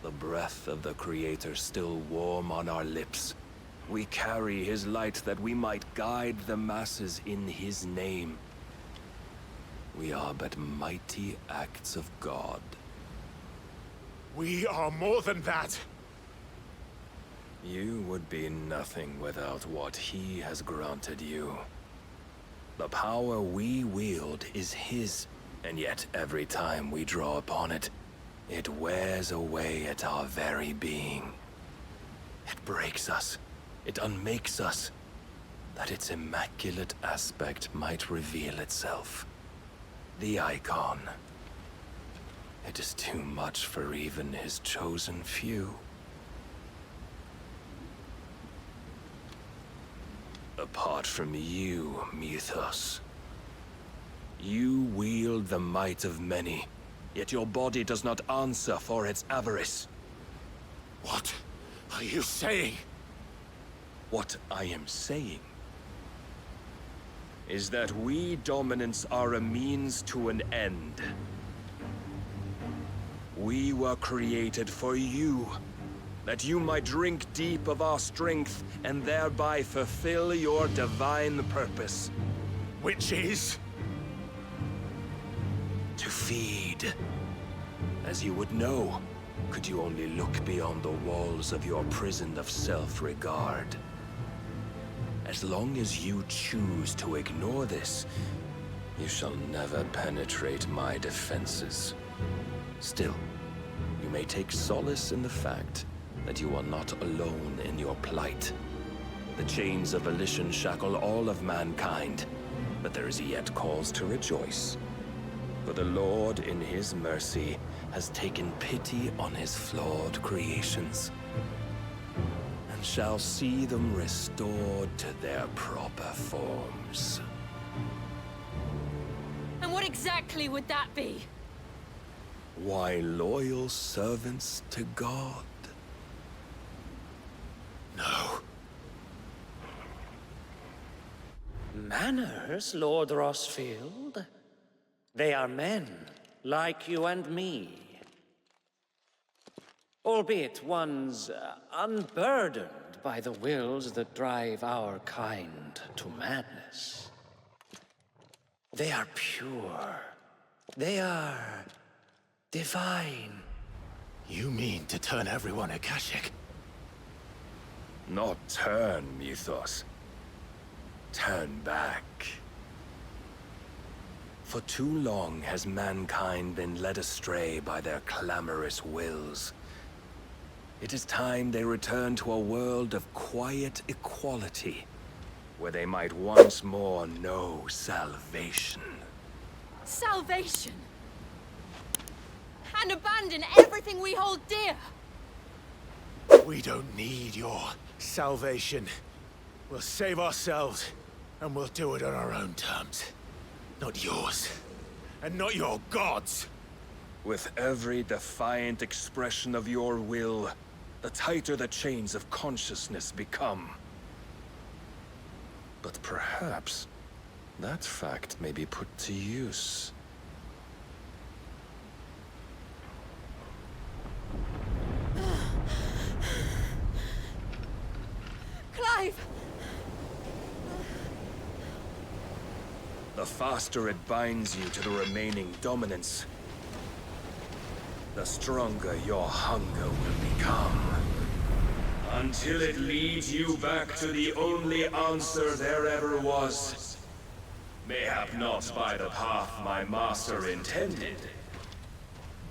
The breath of the Creator still warm on our lips. We carry his light that we might guide the masses in his name. We are but mighty acts of God. We are more than that. You would be nothing without what he has granted you. The power we wield is his, and yet every time we draw upon it, it wears away at our very being. It breaks us, it unmakes us, that its immaculate aspect might reveal itself. The icon. It is too much for even his chosen few. Apart from you, Mythos, you wield the might of many, yet your body does not answer for its avarice. What are you saying? What I am saying is that we dominants are a means to an end. We were created for you, that you might drink deep of our strength and thereby fulfill your divine purpose. Which is? To feed. As you would know, could you only look beyond the walls of your prison of self-regard. As long as you choose to ignore this, you shall never penetrate my defenses. Still, you may take solace in the fact that you are not alone in your plight. The chains of volition shackle all of mankind, but there is yet cause to rejoice. For the Lord, in his mercy, has taken pity on his flawed creations, and shall see them restored to their proper forms. And what exactly would that be? Why, loyal servants to God. No. Manners, Lord Rossfield? They are men, like you and me. Albeit ones unburdened by the wills that drive our kind to madness. They are pure, They are divine. You mean to turn everyone Akashic? Not turn, Mythos. Turn back. For too long has mankind been led astray by their clamorous wills. It is time they return to a world of quiet equality, where they might once more know salvation. Salvation! And abandon everything we hold dear! We don't need your salvation. We'll save ourselves, and we'll do it on our own terms. Not yours. And not your gods. With every defiant expression of your will, the tighter the chains of consciousness become. But perhaps that fact may be put to use. Clive! The faster it binds you to the remaining dominance, the stronger your hunger will become. Until it leads you back to the only answer there ever was. Mayhap not by the path my master intended,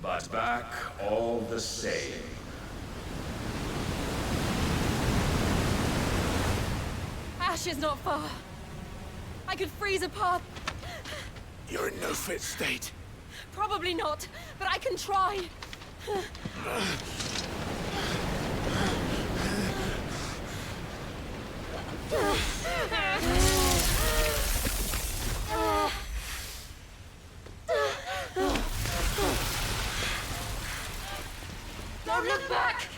but back all the same. Ash is not far. I could freeze a path. You're in no fit state. Probably not, but I can try. Don't look back.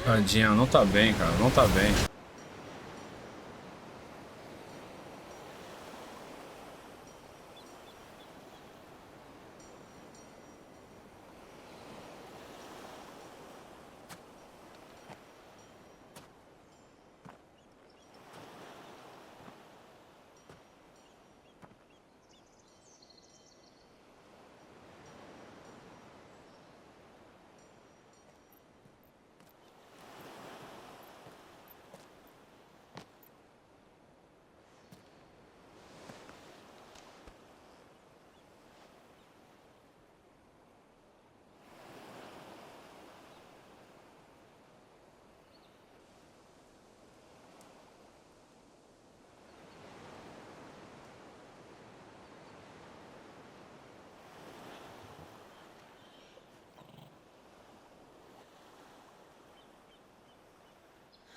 Tadinha, não tá bem, cara, não tá bem.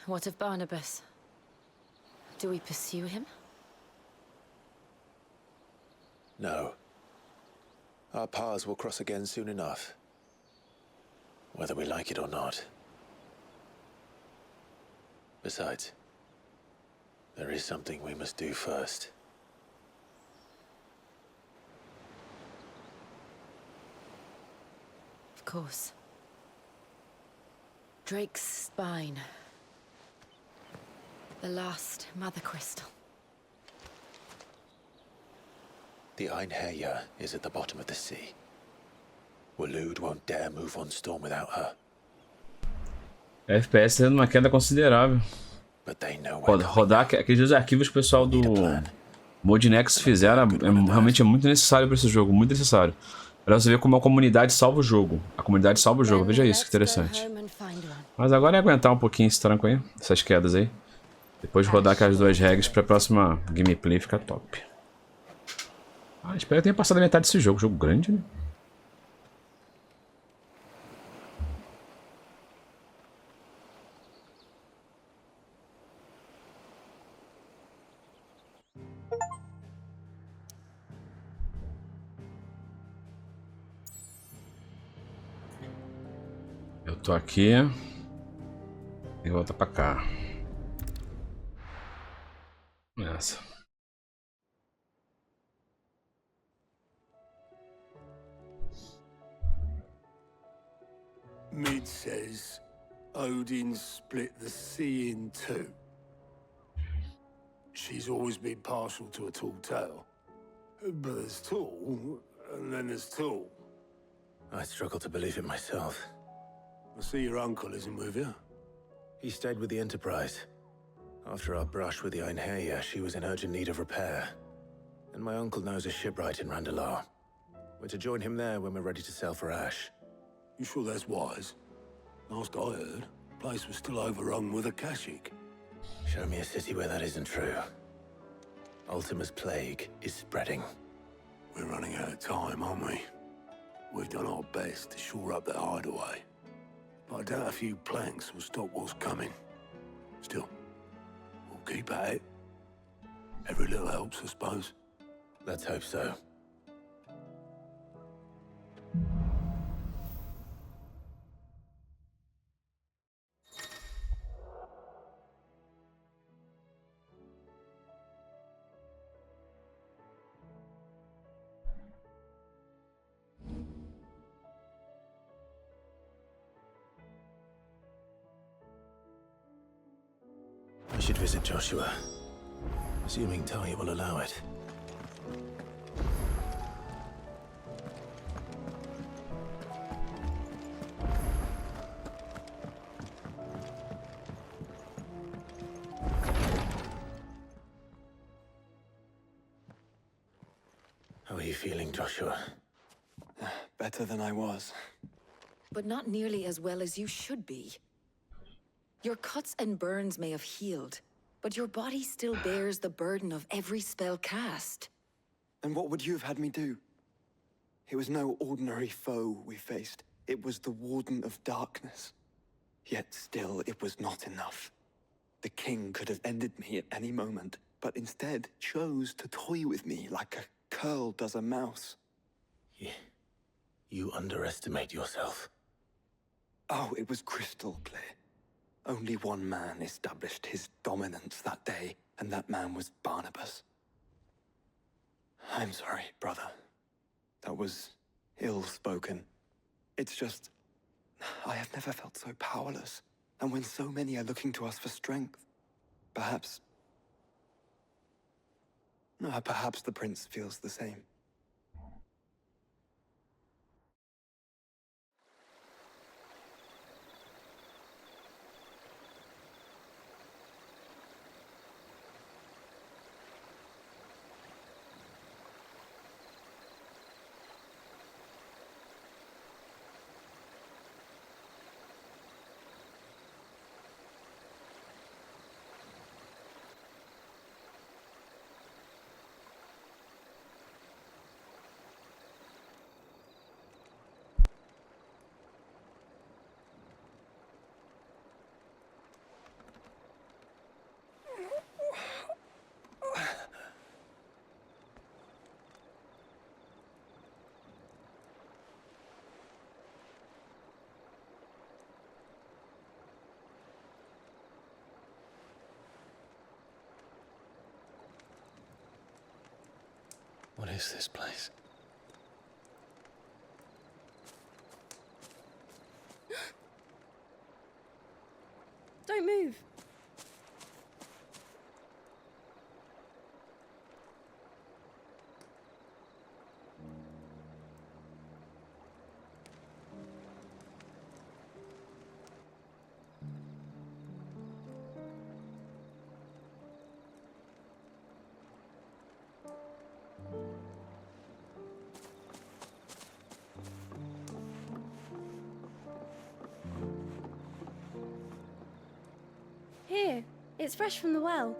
What of Barnabas? Do we pursue him? No. Our paths will cross again soon enough. Whether we like it or not. Besides, there is something we must do first. Of course. Drake's spine. The last mother crystal. The Einherja is at the bottom of the sea. Waloed won't dare move on storm without her. FPS tendo uma queda considerável. Pode rodar aqueles arquivos que o pessoal do Modnex fizeram, realmente é muito necessário para esse jogo, muito necessário. Pra você ver como a comunidade salva o jogo. A comunidade salva o jogo, veja isso, que interessante. Mas agora é aguentar um pouquinho esse tranco aí, essas quedas aí. Depois de rodar aquelas duas regras pra próxima gameplay ficar top. Ah, espero que tenha passado a metade desse jogo. Jogo grande, né? Eu tô aqui e volta pra cá. Essa. Mid says Odin split the sea in two. She's always been partial to a tall tale. But there's tall, and then there's tall. I struggle to believe it myself. I see your uncle isn't with you. He stayed with the Enterprise. After our brush with the Einherja, she was in urgent need of repair. And my uncle knows a shipwright in Randalar. We're to join him there when we're ready to sail for Ash. You sure that's wise? Last I heard, the place was still overrun with Akashic. Show me a city where that isn't true. Ultima's plague is spreading. We're running out of time, aren't we? We've done our best to shore up that hideaway. But I doubt a few planks will stop what's coming. Still, we'll keep at it. Every little helps, I suppose. Let's hope so. I should visit Joshua, assuming Talia will allow it. How are you feeling, Joshua? Better than I was. But not nearly as well as you should be. Your cuts and burns may have healed, but your body still bears the burden of every spell cast. And what would you have had me do? It was no ordinary foe we faced. It was the Warden of Darkness. Yet still, it was not enough. The king could have ended me at any moment, but instead chose to toy with me like a curl does a mouse. You underestimate yourself. Oh, it was crystal clear. Only one man established his dominance that day, and that man was Barnabas. I'm sorry, brother. That was ill-spoken. It's just, I have never felt so powerless. And when so many are looking to us for strength, perhaps the prince feels the same. What is this place? Don't move. Here, it's fresh from the well.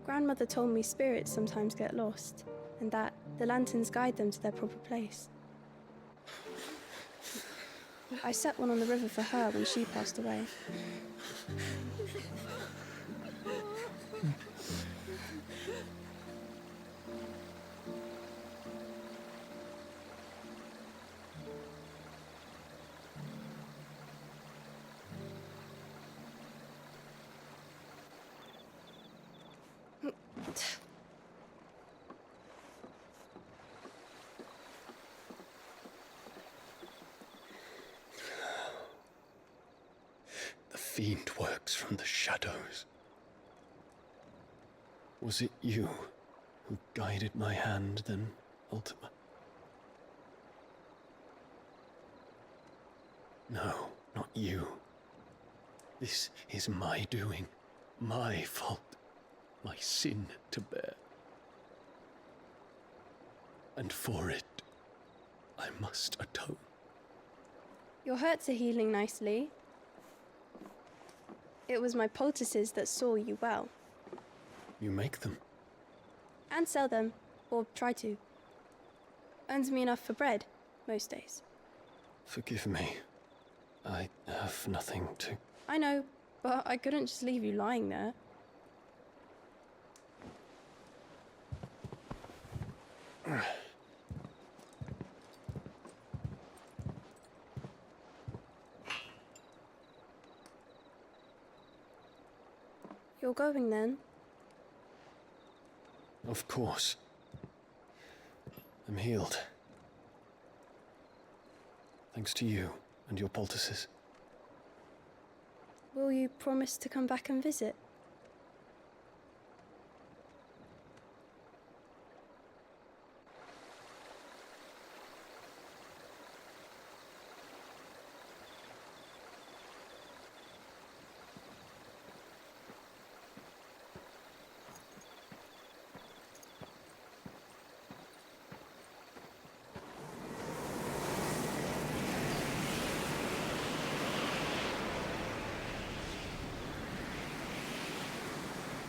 Grandmother told me spirits sometimes get lost, and that the lanterns guide them to their proper place. I set one on the river for her when she passed away. fiend works from the shadows. Was it you who guided my hand then, Ultima? No, not you. This is my doing, my fault, my sin to bear. And for it, I must atone. Your hurts are healing nicely. It was my poultices that saw you well. You make them? And sell them, or try to. Earns me enough for bread, most days. Forgive me. I have nothing to... I know, but I couldn't just leave you lying there. You're going then? Of course. I'm healed. Thanks to you and your poultices. Will you promise to come back and visit?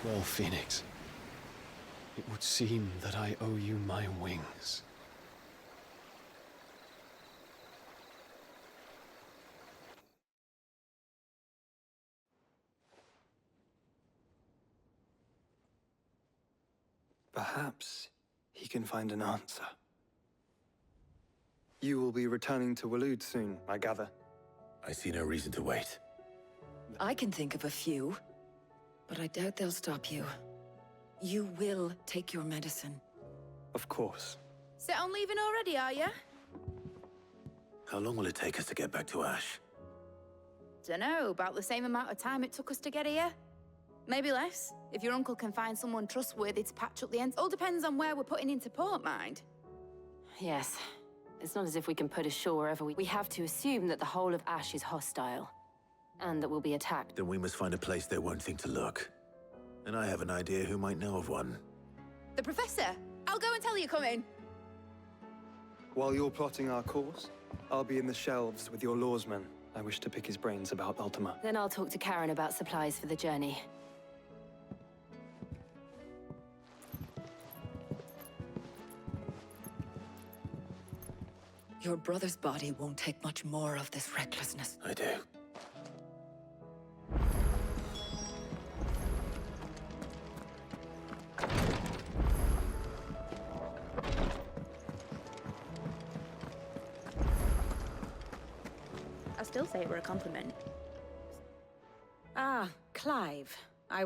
Well, Phoenix, it would seem that I owe you my wings. Perhaps he can find an answer. You will be returning to Waloed soon, I gather. I see no reason to wait. I can think of a few, but I doubt they'll stop you. You will take your medicine. Of course. Set on leaving already, are you? How long will it take us to get back to Ash? Dunno, about the same amount of time it took us to get here. Maybe less, if your uncle can find someone trustworthy to patch up the ends. All depends on where we're putting into port, mind. Yes. It's not as if we can put ashore wherever we have to assume that the whole of Ash is hostile. And that we'll be attacked. Then we must find a place they won't think to look. And I have an idea who might know of one. The Professor! I'll go and tell you coming. While you're plotting our course, I'll be in the shelves with your lawsman. I wish to pick his brains about Ultima. Then I'll talk to Karen about supplies for the journey. Your brother's body won't take much more of this recklessness. I do. I still say it were a compliment. Ah, Clive.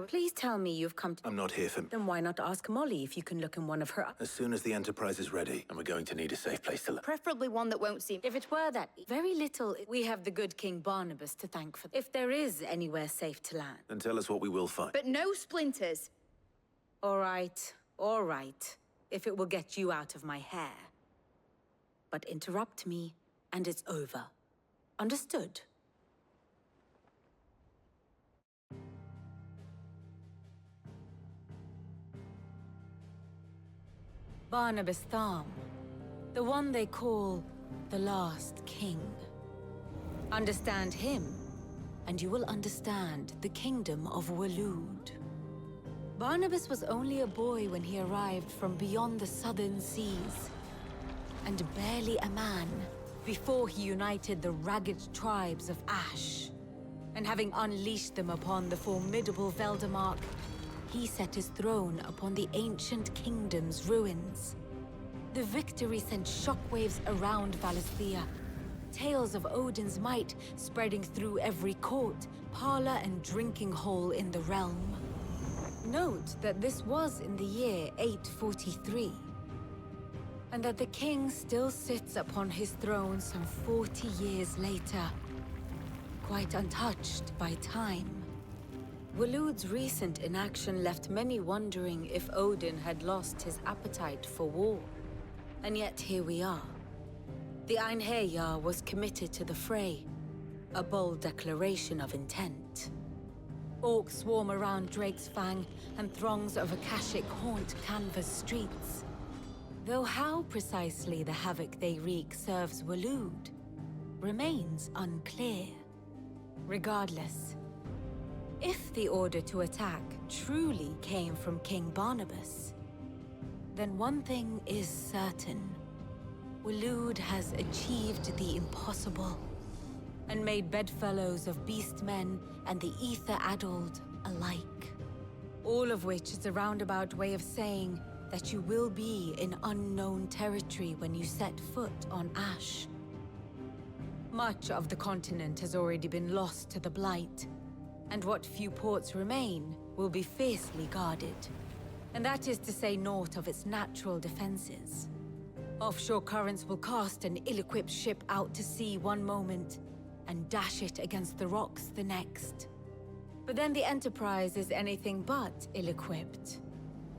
Please tell me you've come to... I'm not here for... Then why not ask Molly if you can look in one of her... As soon as the Enterprise is ready, and we're going to need a safe place to live. Preferably one that won't seem... If it were that, very little... We have the good King Barnabas to thank for... If there is anywhere safe to land. Then tell us what we will find. But no splinters. All right. If it will get you out of my hair. But interrupt me, and it's over. Understood? Barnabas Thom, the one they call the Last King. Understand him, and you will understand the kingdom of Waloed. Barnabas was only a boy when he arrived from beyond the southern seas, and barely a man before he united the ragged tribes of Ash. And having unleashed them upon the formidable Veldamark, he set his throne upon the ancient kingdom's ruins. The victory sent shockwaves around Valisthea, tales of Odin's might spreading through every court, parlor, and drinking hole in the realm. Note that this was in the year 843, and that the king still sits upon his throne some 40 years later. quite untouched by time. Waloed's recent inaction left many wondering if Odin had lost his appetite for war. And yet here we are. The Einherjar was committed to the fray, a bold declaration of intent. Orcs swarm around Drake's Fang, and throngs of Akashic haunt Canva's streets. Though how precisely the havoc they wreak serves Waloed remains unclear. Regardless, if the order to attack truly came from King Barnabas, then one thing is certain. Waloed has achieved the impossible, and made bedfellows of beastmen and the ether-addled alike. All of which is a roundabout way of saying that you will be in unknown territory when you set foot on Ash. Much of the continent has already been lost to the Blight, and what few ports remain will be fiercely guarded. And that is to say naught of its natural defenses. Offshore currents will cast an ill-equipped ship out to sea one moment, and dash it against the rocks the next. But then the Enterprise is anything but ill-equipped,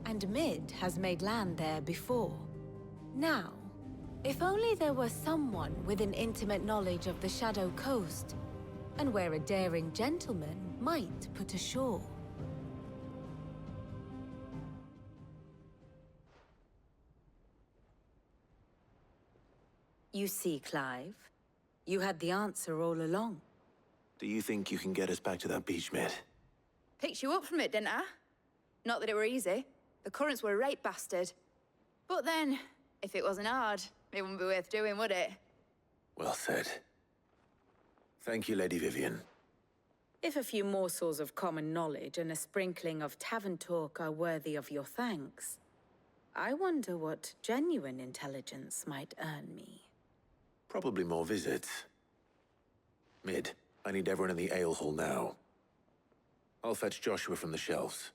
and Mid has made land there before. Now, if only there were someone with an intimate knowledge of the Shadow Coast, and where a daring gentleman might put ashore. You see, Clive, you had the answer all along. Do you think you can get us back to that beach, Mid? Picked you up from it, didn't I? Not that it were easy. The currents were a right bastard. But then, if it wasn't hard, it wouldn't be worth doing, would it? Well said. Thank you, Lady Vivian. If a few morsels of common knowledge and a sprinkling of tavern talk are worthy of your thanks, I wonder what genuine intelligence might earn me. Probably more visits. Mid, I need everyone in the ale hall now. I'll fetch Joshua from the shelves.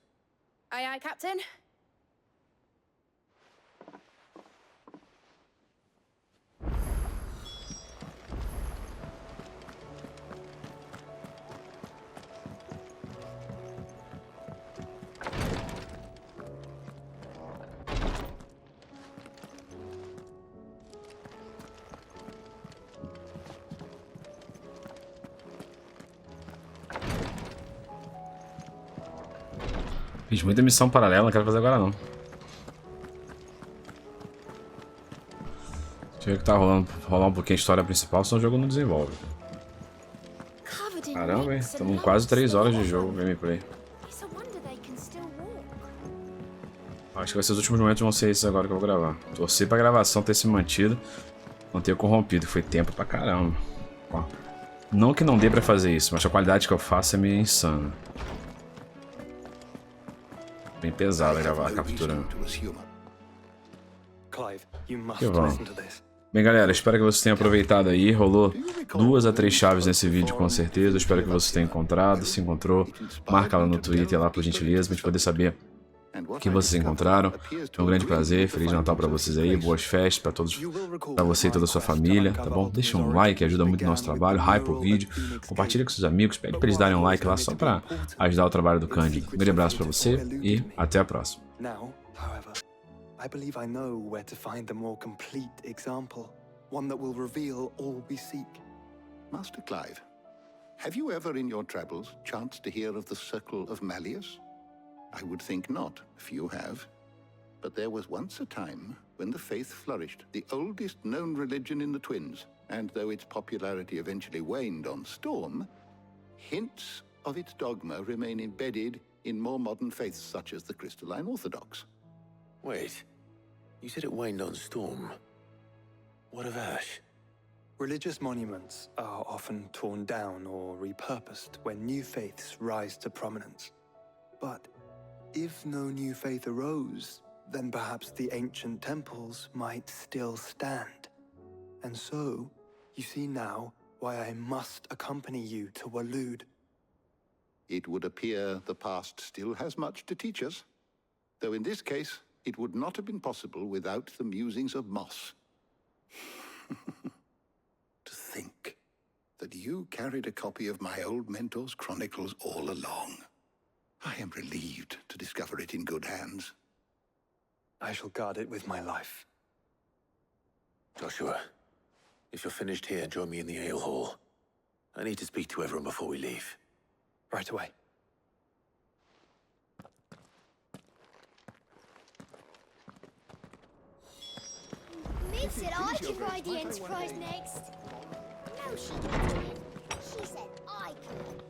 Aye, aye, Captain. Fiz muita missão paralela, não quero fazer agora não. Deixa eu ver o que tá rolando. Rolar um pouquinho a história principal, senão o jogo não desenvolve. Caramba, hein? Estamos quase 3 horas de jogo, gameplay. Acho que vai ser os últimos momentos, vão ser esses agora que eu vou gravar. Torcer pra gravação ter se mantido, não ter corrompido, que foi tempo pra caramba. Ó. Não que não dê pra fazer isso, mas a qualidade que eu faço é meio insana. Bem pesado gravar a captura. Que bom. Bem, galera, espero que vocês tenham aproveitado aí. Rolou 2 a 3 chaves nesse vídeo, com certeza. Espero que vocês tenham encontrado. Se encontrou, marca lá no Twitter, lá por gentileza, pra gente poder saber o que vocês encontraram. Foi um grande prazer. Feliz Natal pra vocês aí. Boas festas pra todos, pra você e toda a sua família, tá bom? Deixa um like, ajuda muito o nosso trabalho. Hype o vídeo. Compartilha com seus amigos. Pede pra eles darem um like lá só pra ajudar o trabalho do Candy. Um grande abraço pra você e até a próxima. I believe I know where to find the more complete example, one that will reveal all we seek. Master Clive, have you ever in your travels chanced to hear of the Circle of Malleus? I would think not, if you have. But there was once a time when the faith flourished, the oldest known religion in the Twins, and though its popularity eventually waned on Storm, hints of its dogma remain embedded in more modern faiths such as the Crystalline Orthodox. Wait. You said it waned on Storm. What of Ash? Religious monuments are often torn down or repurposed when new faiths rise to prominence. But if no new faith arose, then perhaps the ancient temples might still stand. And so, you see now why I must accompany you to Waloed. It would appear the past still has much to teach us, though in this case, it would not have been possible without the musings of Moss. To think that you carried a copy of my old mentor's chronicles all along. I am relieved to discover it in good hands. I shall guard it with my life. Joshua, if you're finished here, join me in the ale hall. I need to speak to everyone before we leave. Right away. Mid said I could ride the Enterprise next. No, she didn't. She said I could.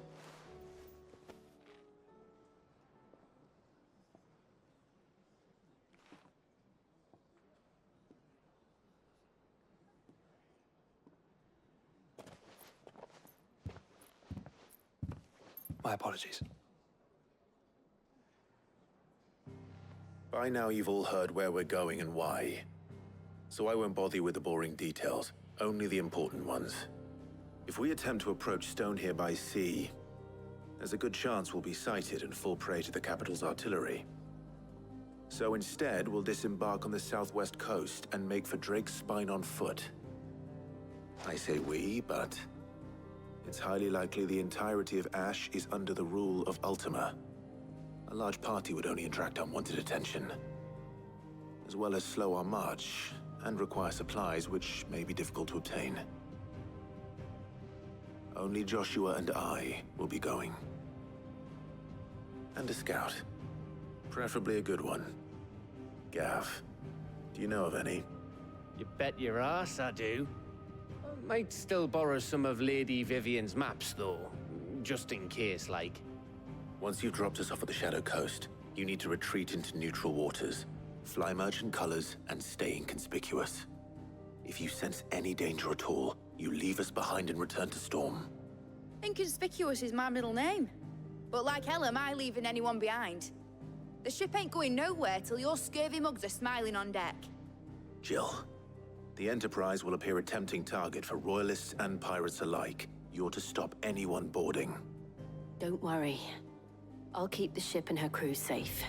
My apologies. By now you've all heard where we're going and why. So I won't bother you with the boring details, only the important ones. If we attempt to approach Stone here by sea, there's a good chance we'll be sighted and fall prey to the capital's artillery. So instead, we'll disembark on the southwest coast and make for Drake's Spine on foot. I say we, but it's highly likely the entirety of Ash is under the rule of Ultima. A large party would only attract unwanted attention, as well as slow our march and require supplies which may be difficult to obtain. Only Joshua and I will be going. And a scout. Preferably a good one. Gav, do you know of any? You bet your ass I do. I might still borrow some of Lady Vivian's maps, though. Just in case, like. Once you've dropped us off at the Shadow Coast, you need to retreat into neutral waters, fly merchant colors, and stay inconspicuous. If you sense any danger at all, you leave us behind and return to Storm. Inconspicuous is my middle name. But like hell am I leaving anyone behind. The ship ain't going nowhere till your scurvy mugs are smiling on deck. Jill, the Enterprise will appear a tempting target for royalists and pirates alike. You're to stop anyone boarding. Don't worry. I'll keep the ship and her crew safe.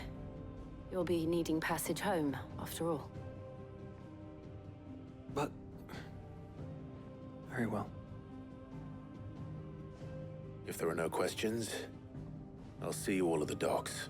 You'll be needing passage home, after all. But... very well. If there are no questions, I'll see you all at the docks.